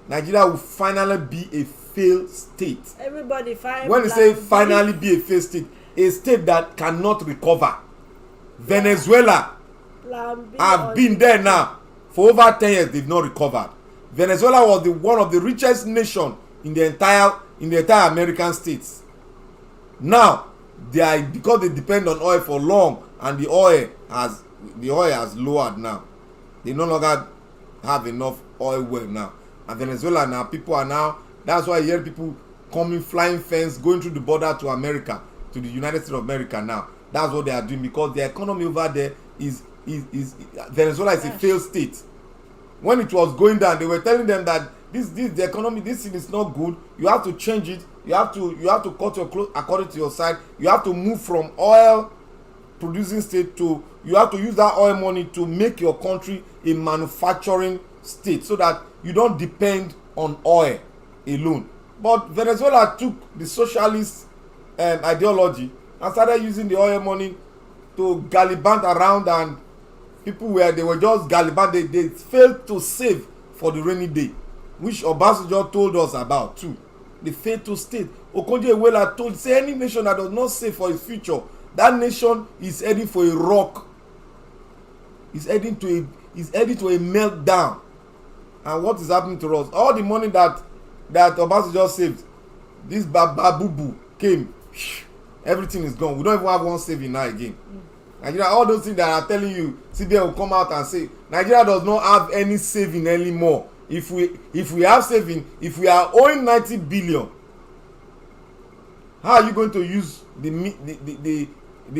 Nigeria will finally be a failed state. Everybody find when they say finally be a failed state, a state that cannot recover. Venezuela have been there now for over 10 years. They've not recovered. Venezuela was one of the richest nations in the entire American states. Now because they depend on oil for long, and the oil has lowered now. They no longer have enough oil well now. And Venezuela now, people are now, that's why you hear people coming, flying fence, going through the border to America, to the United States of America now. That's what they are doing, because the economy over there is Venezuela is a failed state. When it was going down, they were telling them that the economy, this thing is not good. You have to change it. You have to cut your clothes according to your side. You have to move from oil producing state to, you have to use that oil money to make your country a manufacturing state, so that you don't depend on oil alone. But Venezuela took the socialist ideology and started using the oil money to gallivant around, and people they were just gallivant. They failed to save for the rainy day, which Obasanjo told us about too. The failed to state. Okonjo-Iweala told, say any nation that does not save for its future, that nation is heading for a rock. Is heading to a meltdown. And what is happening to us? All the money that Obasanjo saved, this babubu came, everything is gone. We don't even have one saving now again. Nigeria, all those things that are telling you, CBN will come out and say Nigeria does not have any saving anymore. If we have saving, if we are owing 90 billion, how are you going to use the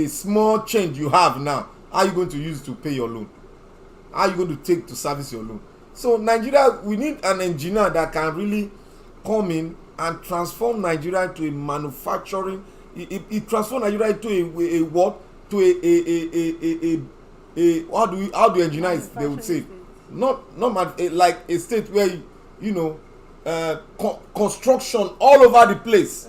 small change you have now? How are you going to use it to pay your loan? How are you going to take to service your loan? So Nigeria, we need an engineer that can really come in and transform Nigeria to a manufacturing. It transform Nigeria into a what? To a how do you engineer it? They would say not like a state where construction all over the place,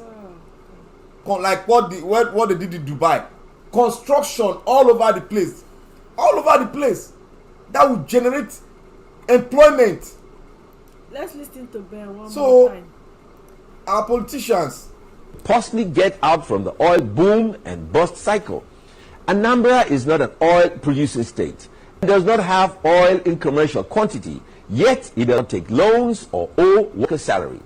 like what they did in Dubai. Construction all over the place, that would generate employment. Let's listen to Ben one more time. Our politicians possibly get out from the oil boom and bust cycle. Anambra is not an oil producing state. It does not have oil in commercial quantity, yet it does not take loans or owe worker salary.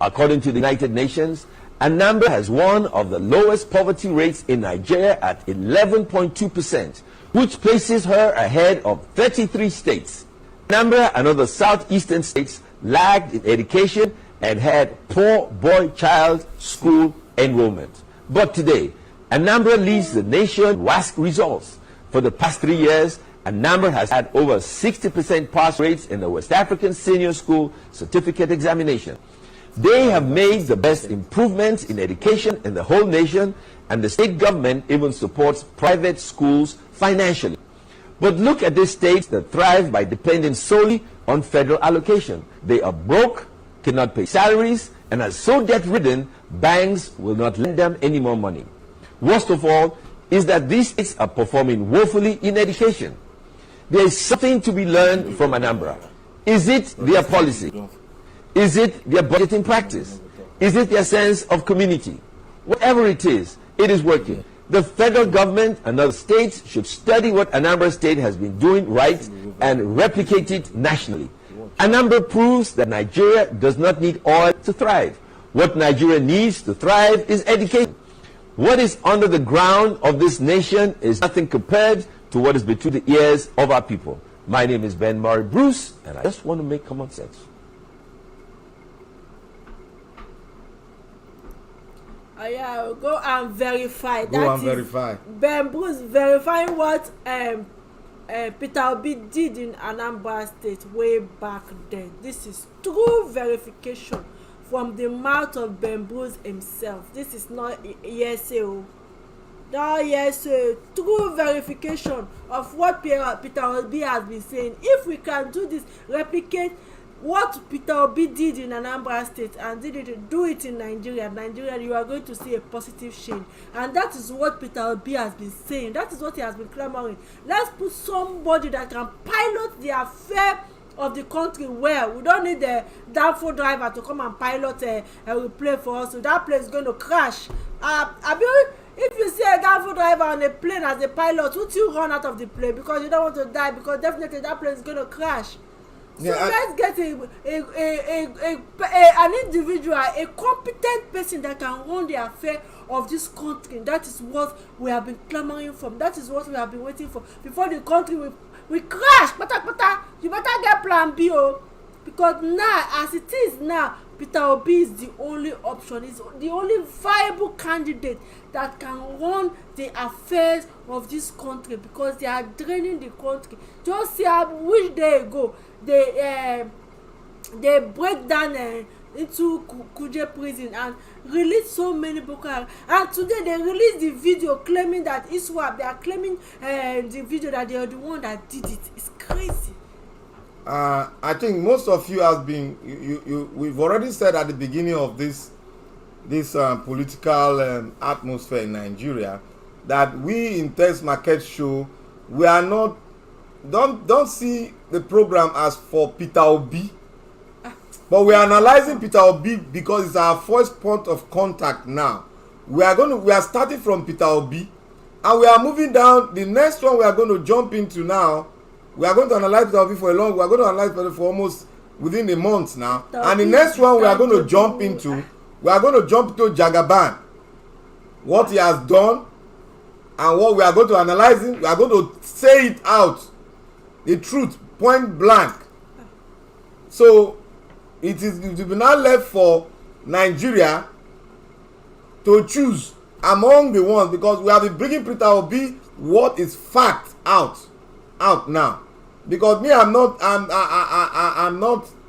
According to the United Nations, Anambra has one of the lowest poverty rates in Nigeria at 11.2%, which places her ahead of 33 states. Anambra and other southeastern states lagged in education and had poor boy-child school enrollment. But today, Anambra leads the nation WASC results. For the past 3 years, Anambra has had over 60% pass rates in the West African Senior School Certificate Examination. They have made the best improvements in education in the whole nation, and the state government even supports private schools financially. But look at these states that thrive by depending solely on federal allocation. They are broke, cannot pay salaries, and are so debt-ridden, banks will not lend them any more money. Worst of all is that these states are performing woefully in education. There is something to be learned from Anambra. Is it their policy? Is it their budgeting practice? Is it their sense of community? Whatever it is working. The federal government and other states should study what Anambra State has been doing right and replicate it nationally. Anambra proves that Nigeria does not need oil to thrive. What Nigeria needs to thrive is education. What is under the ground of this nation is nothing compared to what is between the ears of our people. My name is Ben Murray Bruce, and I just want to make common sense. Yeah, go and verify. Verify. Ben Bruce verifying what Peter Obi did in Anambra State way back then. This is true verification from the mouth of Ben Bruce himself. This is not hearsay. No hearsay. True verification of what Peter Obi has been saying. If we can do this, replicate what Peter Obi did in Anambra State and do it in Nigeria, you are going to see a positive change. And that is what Peter Obi has been saying. That is what he has been clamoring. Let's put somebody that can pilot the affair of the country well. We don't need the downfall driver to come and pilot a plane for us. So that plane is going to crash. If you see a downfall driver on a plane as a pilot, would you run out of the plane because you don't want to die? Because definitely that plane is going to crash. So let's get an individual, a competent person that can run the affair of this country. That is what we have been clamoring for. That is what we have been waiting for. Before the country will crash, you better get plan B. Because now, as it is now, Peter Obi is the only option. He's the only viable candidate that can run the affairs of this country, because they are draining the country. Just see how which day ago they break down into Kuje prison and release so many Boko Haram. And today they released the video claiming that ISWAP, they are claiming the video that they are the one that did it. It's crazy. I think most of you have been we've already said at the beginning of this political atmosphere in Nigeria that we in TESMAKENZ show, we are not, don't see the program as for Peter Obi, but we are analyzing Peter Obi because it's our first point of contact now. We are starting from Peter Obi and we are moving down. The next one we are going to jump into now, we are going to analyze Peter Obi for a long, we are going to analyze Peter for almost within a month now. And the next one we are going to jump into, we are going to jump to Jagaban, what he has done and what we are going to analyze him. We are going to say it out, the truth, point blank. So it will be now left for Nigeria to choose among the ones, because we have been bringing Peter Obi what is fact out now. Because me, I'm not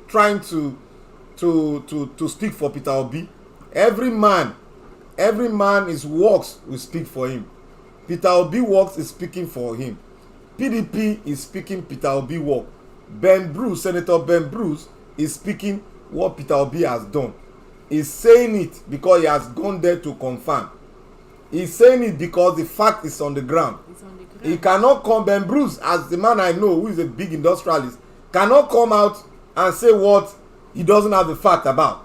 trying to speak for Peter Obi. Every man his works will speak for him. Peter Obi works is speaking for him. PDP is speaking Peter Obi work. Senator Ben Bruce is speaking what Peter Obi has done. He's saying it because he has gone there to confirm. He's saying it because the fact is on the ground. He cannot come, Ben Bruce, as the man I know who is a big industrialist, cannot come out and say what he doesn't have the fact about.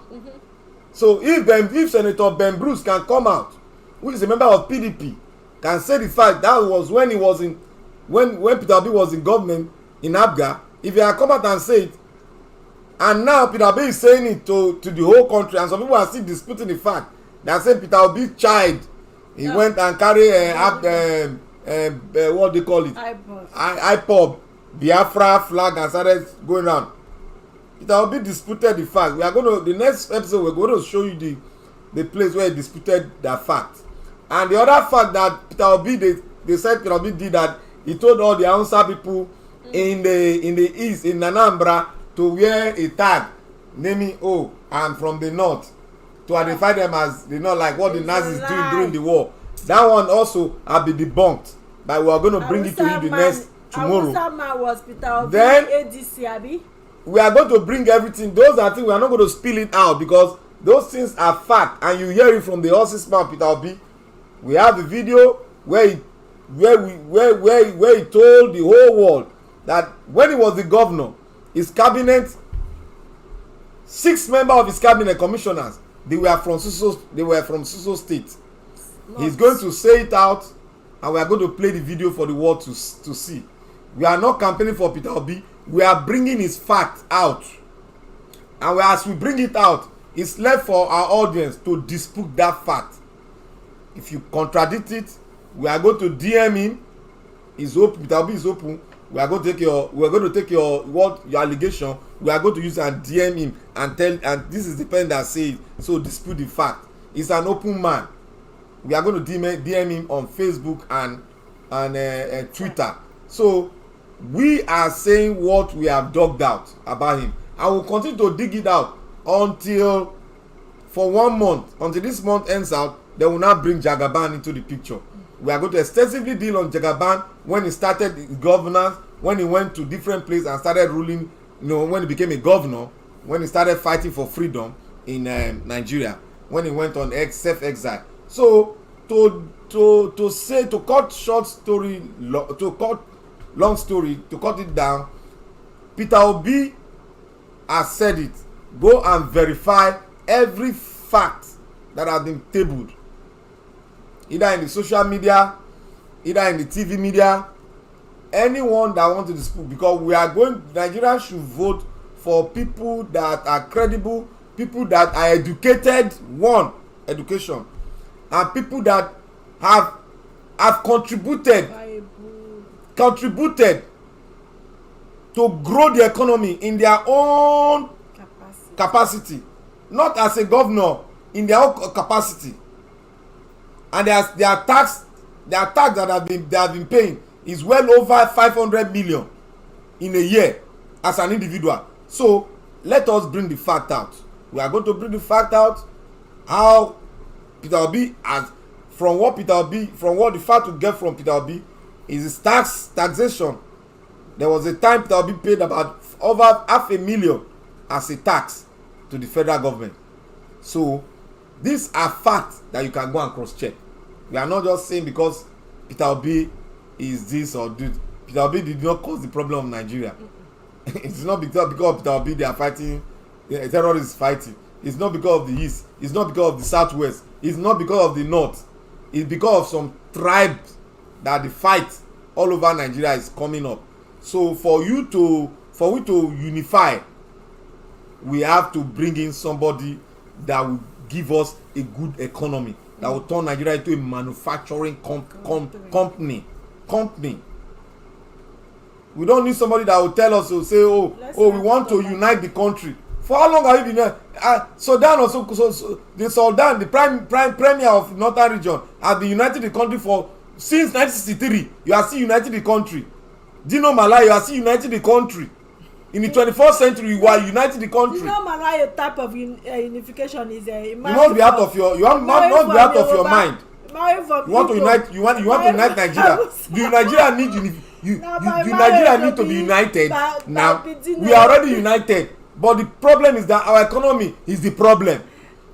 So if Senator Ben Bruce can come out, who is a member of PDP, can say the fact that was when he was in, when Peter Obi was in government in Abga, if he had come out and say it, and now Peter Obi is saying it to the whole country, and some people are still disputing the fact that saying Peter Obi's child, he went and carried what they call it, IPOB, Biafra flag, and started going around. Peter Obi disputed the fact. We are going to, the next episode we're going to show you the place where he disputed that fact. And the other fact that Peter Obi, they said Peter Obi did, that he told all the Hausa people in the east, in Anambra, to wear a tag naming, oh, I'm from the north, to identify them as the north, like what the Nazis doing during the war. That one also have been debunked, but we are going to bring it to you the next tomorrow. Then ADC, we are going to bring everything. Those are things we are not going to spill it out, because those things are fact, and you hear it from the horse's mouth. Peter Obi, we have the video where he told the whole world that when he was the governor, his cabinet, 6 members of his cabinet commissioners, they were from Suso State. He's going to say it out, and we are going to play the video for the world to see. We are not campaigning for Peter Obi. We are bringing his fact out, and as we bring it out, it's left for our audience to dispute that fact. If you contradict it, we are going to DM him. He's open. Peter Obi is open. We are going to take your allegation. We are going to use and DM him and tell, and this is the pen that says, so dispute the fact. He's an open man. We are going to DM him on Facebook and Twitter. So we are saying what we have dug out about him. I will continue to dig it out until for 1 month, until this month ends out. They will not bring Jagaban into the picture. We are going to extensively deal on Jagaban when he started his governance, when he went to different places and started ruling, when he became a governor, when he started fighting for freedom in Nigeria, when he went on self-exile. So to cut long story, to cut it down, Peter Obi has said it. Go and verify every fact that has been tabled, either in the social media, either in the TV media, anyone that wants to dispute, because Nigerians should vote for people that are credible, people that are educated, education, and people that have contributed to grow the economy in their own capacity, not as a governor, in their own capacity. And their tax that they have been paying is well over 500 million in a year as an individual. So let us bring the fact out. We are going to bring the fact out how Peter Obi from what the fact we get from Peter Obi is his taxation. There was a time Peter Obi paid about over $500,000 as a tax to the federal government. So these are facts that you can go and cross-check. We are not just saying because Peter Obi is this or that. Peter Obi did not cause the problem of Nigeria. It's not because of Peter Obi they are fighting, terrorists fighting. It's not because of the East. It's not because of the Southwest. It's not because of the North. It's because of some tribes that the fight all over Nigeria is coming up. So for we to unify, we have to bring in somebody that will give us a good economy, that will turn Nigeria into a manufacturing company. We don't need somebody that will tell us to say, we want to unite the country. For how long have you been there? Sudan also, the Sudan, the prime premier of northern region, has been united the country since 1963. You are still united the country. Dino Malaya, you are still united the country. In the 21st century, you are united the country. Dino Malaya type of unification is you must be out of your mind. You want to unite. You want to unite Nigeria. Do Nigeria need Nigeria need to be united now? We are already united, but the problem is that our economy is the problem.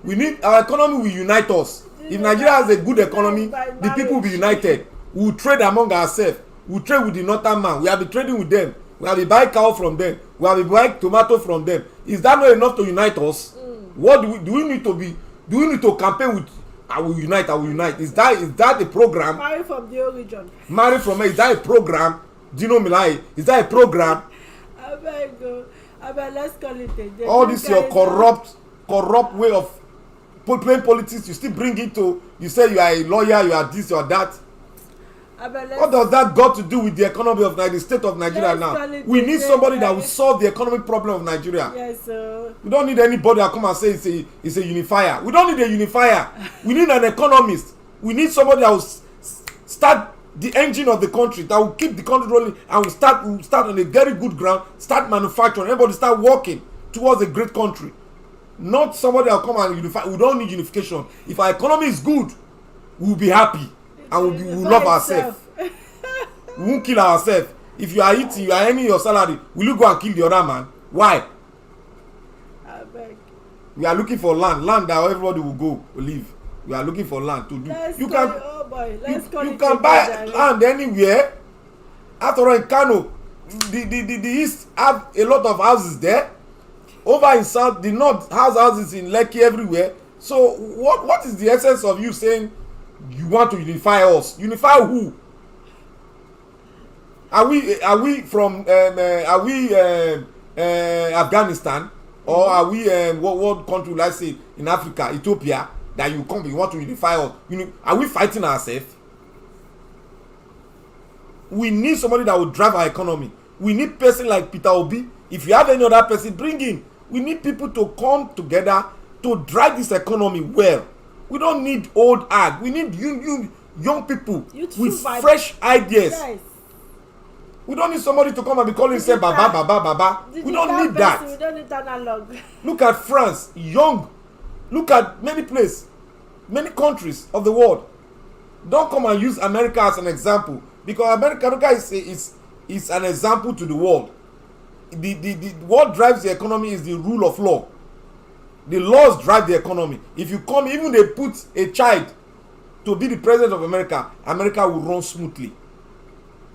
We need our economy will unite us. If Nigeria has a good economy, the people will be united. We will trade among ourselves. We will trade with the northern man. We have been trading with them. We have been buying cow from them. We have been buying tomato from them. Is that not enough to unite us? What do we need to be? Do we need to campaign with? I will unite. I will unite. Is that a program? Marry from the origin. Marry from is that a program? Dino Milai, is that a program? Let's call it a day. All this your corrupt way of playing politics. You still bring it to. You say you are a lawyer. You are this. You are that. What does that got to do with the economy of Nigeria, the state of Nigeria now? We need somebody that will solve the economic problem of Nigeria. Yes, sir. We don't need anybody that come and say it's a unifier. We don't need a unifier. We need an economist. We need somebody that will start the engine of the country, that will keep the country rolling, and we start on a very good ground, start manufacturing, everybody start working towards a great country. Not somebody that will come and unify. We don't need unification. If our economy is good, we will be happy and we'll love ourselves. We won't kill ourselves. If you are eating, you are earning your salary, will you go and kill the other man? Why? I beg. We are looking for land that everybody will go live. We are looking for land to do. You can buy land anywhere. After all, in Kano, the east have a lot of houses there. Over in south, the north has houses in Lekki everywhere. So what is the essence of you saying you want to unify us? Unify who? Are we from Afghanistan, or are we what country will I say in Africa, Ethiopia, that you want to unify us? Are we fighting ourselves? We need somebody that will drive our economy. We need person like Peter Obi. If you have any other person, bring in. We need people to come together to drive this economy well. We don't need old ag. We need young people with fresh ideas. Yes. We don't need somebody to come and be calling say baba. We don't need that. We don't need analog. Look at France, young. Look at many places, many countries of the world. Don't come and use America as an example, because America is an example to the world. What drives the economy is the rule of law. The laws drive the economy. If you come, even they put a child to be the president of America, America will run smoothly,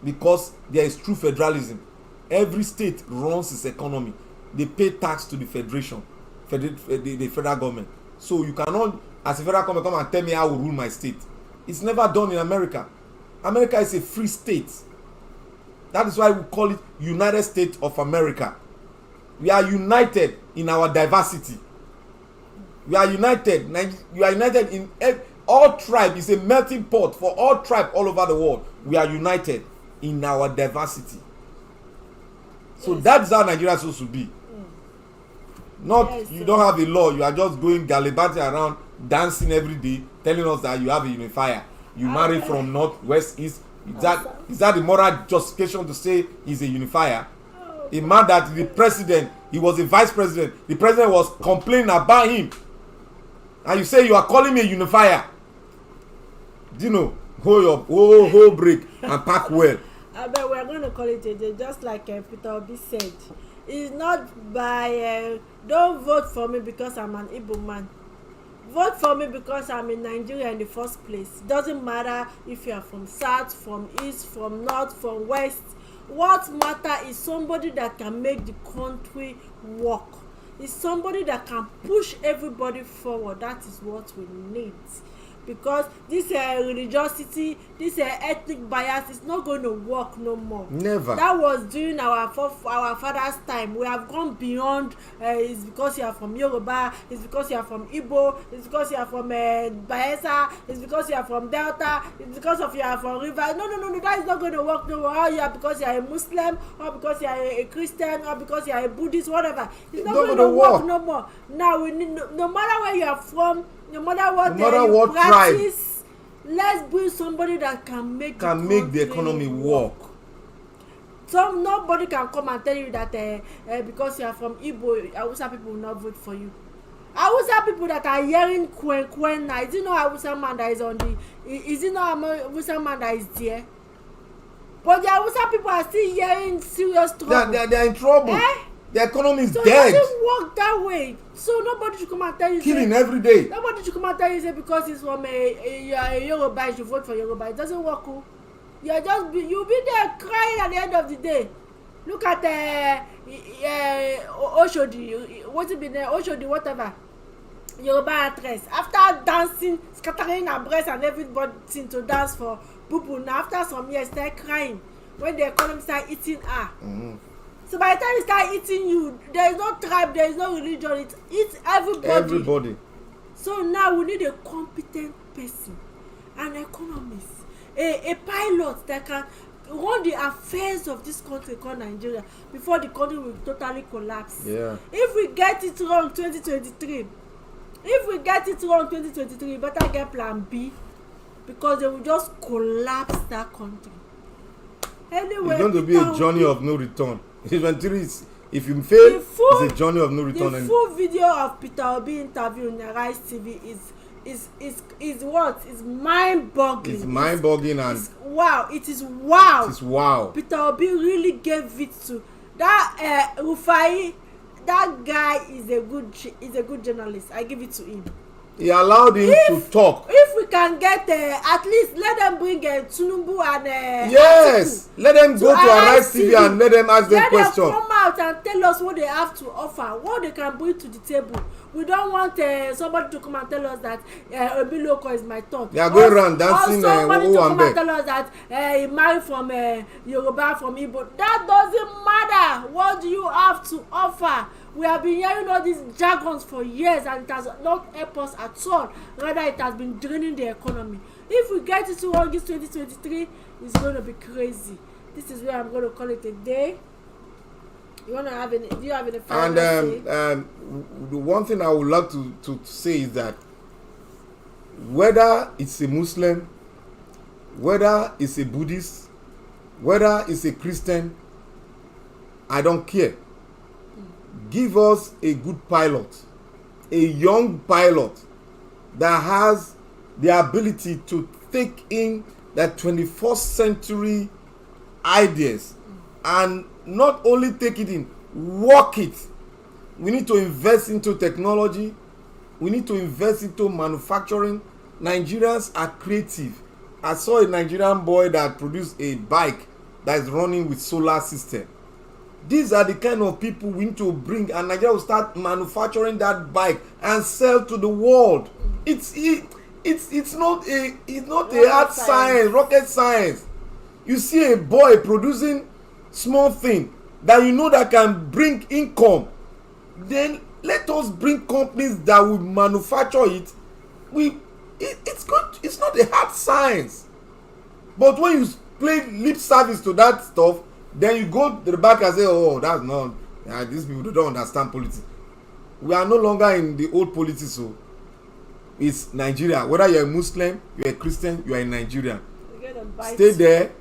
because there is true federalism. Every state runs its economy. They pay tax to the federation, the federal government. So you cannot, as a federal government, come and tell me how to rule my state. It's never done in America. America is a free state. That is why we call it United States of America. We are united in our diversity. We are united. You are united in all tribes. It's a melting pot for all tribes all over the world. We are united in our diversity. So that's how Nigeria is supposed to be. Not you don't have a law. You are just going gallivanting around, dancing every day, telling us that you have a unifier. You marry from north, west, east. Is that the moral justification to say he's a unifier? A man that the president, he was a vice president, the president was complaining about him, and you say you are calling me a unifier? Do you know? Hold break and pack well. I bet we are going to call it a day, just like Peter Obi said. It's not by don't vote for me because I'm an Igbo man. Vote for me because I'm in Nigeria in the first place. It doesn't matter if you are from south, from east, from north, from west. What matters is somebody that can make the country work. It's somebody that can push everybody forward. That is what we need. Because this religiosity, this ethnic bias is not going to work no more. Never. That was during our father's time. We have gone beyond. It's because you are from Yoruba. It's because you are from Igbo. It's because you are from Bayelsa. It's because you are from Delta. It's because of you are from River. No. That is not going to work no more. Or you are because you are a Muslim, or because you are a Christian, or because you are a Buddhist, whatever. It's not going to work no more. Now we need, no matter where you are from. No matter what practice, let's bring somebody that can make the economy work. So nobody can come and tell you that because you are from Igbo, Hausa people will not vote for you. Hausa people that are hearing kwen now, is it not Hausa man that is on the? Is it not Hausa man that is there? But the Hausa people are still hearing serious trouble. They are in trouble. The economy is so dead. So it doesn't work that way. So nobody should come and tell you. Killing every day. Nobody should come and tell you say because it's from you are a Yoruba, you should vote for Yoruba. It doesn't work. You'll be there crying at the end of the day. Look at Oshodi. What's it been there? Oshodi, whatever. Yoruba actress. After dancing, scattering her breast and everybody seem to dance for Bubu. Now after some years, they're crying when the economy start eating her. Mm-hmm. So by the time it start eating you, there is no tribe, there is no religion, it eats everybody. So now we need a competent person, an economist, a pilot that can run the affairs of this country called Nigeria before the country will totally collapse. Yeah. If we get it wrong 2023, better get plan B. because they will just collapse that country. Anyway, it's going to be a journey of no return. 23 is, if you fail, it's a journey of no return. The full video of Peter Obi interview on Arise TV is what? It's mind-boggling. It's mind-boggling and wow! It is wow. It is wow. Peter Obi really gave it to that Rufai. That guy is a good journalist. I give it to him. He allowed him to talk. If we can get at least let them bring Tinubu and yes, let them go to Arise TV and let them ask them questions. Let them come out and tell us what they have to offer, what they can bring to the table. We don't want somebody to come and tell us that Obi Loko is my turn. They are going around dancing. Or somebody to come and tell us that he married from Yoruba, from Igbo. That doesn't matter. What do you have to offer? We have been hearing all these jargons for years and it has not helped us at all. Rather, it has been draining the economy. If we get into August 2023, it's going to be crazy. This is where I'm going to call it a day. You want to have any? Do you have any final say? The one thing I would like to say is that whether it's a Muslim, whether it's a Buddhist, whether it's a Christian, I don't care. Give us a good pilot, a young pilot that has the ability to take in the 21st century ideas and not only take it in, work it. We need to invest into technology. We need to invest into manufacturing. Nigerians are creative. I saw a Nigerian boy that produced a bike that is running with solar system. These are the kind of people we need to bring, and Nigeria will start manufacturing that bike and sell to the world. It's not a hard science, rocket science. You see a boy producing small thing that you know that can bring income. Then let us bring companies that will manufacture it. It's good. It's not a hard science. But when you play lip service to that stuff, then you go to the back and say, oh, that's not, these people don't understand politics. We are no longer in the old politics. So it's Nigeria. Whether you're a Muslim, you're a Christian, you're a Nigerian. Stay there,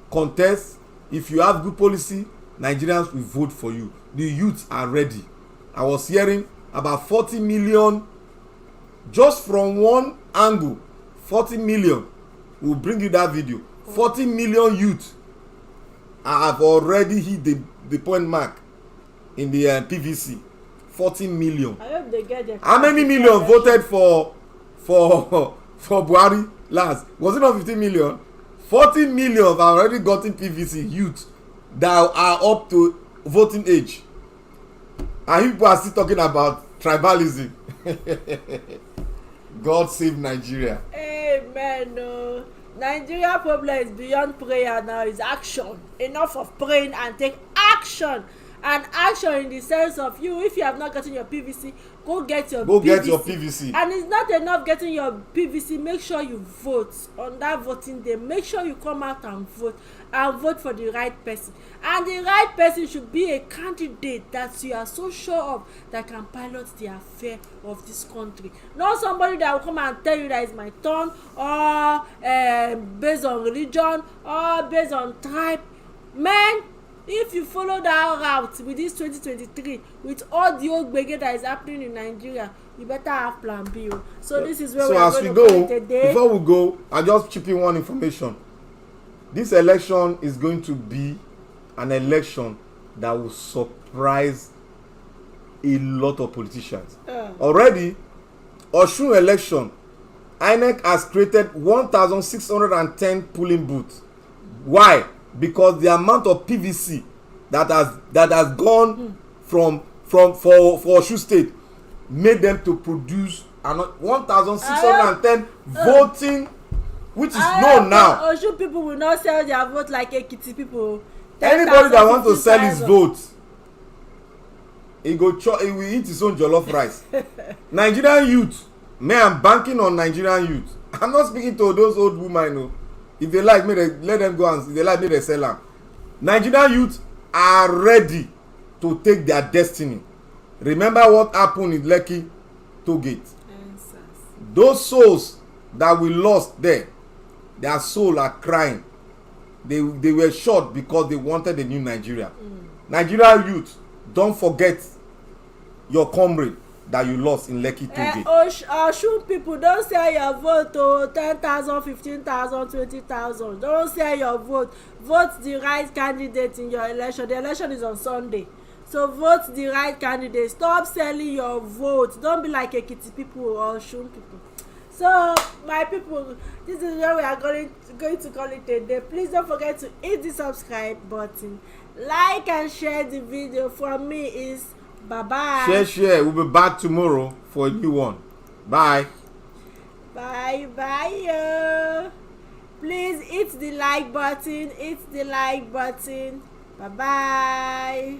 contest. If you have good policy, Nigerians will vote for you. The youth are ready. I was hearing about 40 million, just from one angle, 40 million. We'll bring you that video. 40 million youth have already hit the point mark in the PVC. 40 million. I hope they get their. How many million voted for Buhari last? Was it not 15 million? 40 million have already gotten PVC youth that are up to voting age. And people are still talking about tribalism. God save Nigeria. Amen. No. Nigeria problem is beyond prayer now. It's action. Enough of praying and take action. And action in the sense of you, if you have not gotten your PVC, go get your PVC. Get your PVC. And it's not enough getting your PVC. Make sure you vote on that voting day. Make sure you come out and vote for the right person. And the right person should be a candidate that you are so sure of that can pilot the affair of this country. Not somebody that will come and tell you that it's my turn, or based on religion, or based on tribe. Man, if you follow that route with this 2023, with all the old gbege that is happening in Nigeria, you better have plan B. So this is where we are going to call it a day. Before we go, I just chip in one information. This election is going to be an election that will surprise a lot of politicians. Already, Osun election, INEC has created 1,610 polling booths. Why? Because the amount of PVC that has gone for Osun State made them to produce 1,610 voting, which is known now. Osun people will not sell their vote like Ekiti people. Anybody that wants to sell his vote, he will eat his own jollof rice. Nigerian youth, I'm banking on Nigerian youth. I'm not speaking to those old women. No. If they like me, let them go, and if they like me, they sell them. Nigerian youth are ready to take their destiny. Remember what happened in Lekki toll gate. Those souls that we lost there their soul are crying. They were shot because they wanted a new Nigeria. Nigeria youth, don't forget your comrade that you lost in Lekki Toge. Osun people, don't sell your vote to 10,000, 15,000, 20,000. Don't sell your vote. Vote the right candidate in your election. The election is on Sunday. So vote the right candidate. Stop selling your vote. Don't be like Ekiti people or Osun people. So my people, this is where we are going to call it a day. Please don't forget to hit the subscribe button, like and share the video. From me is bye. Share. We'll be back tomorrow for a new one. Bye. Bye. Please hit the like button. Bye.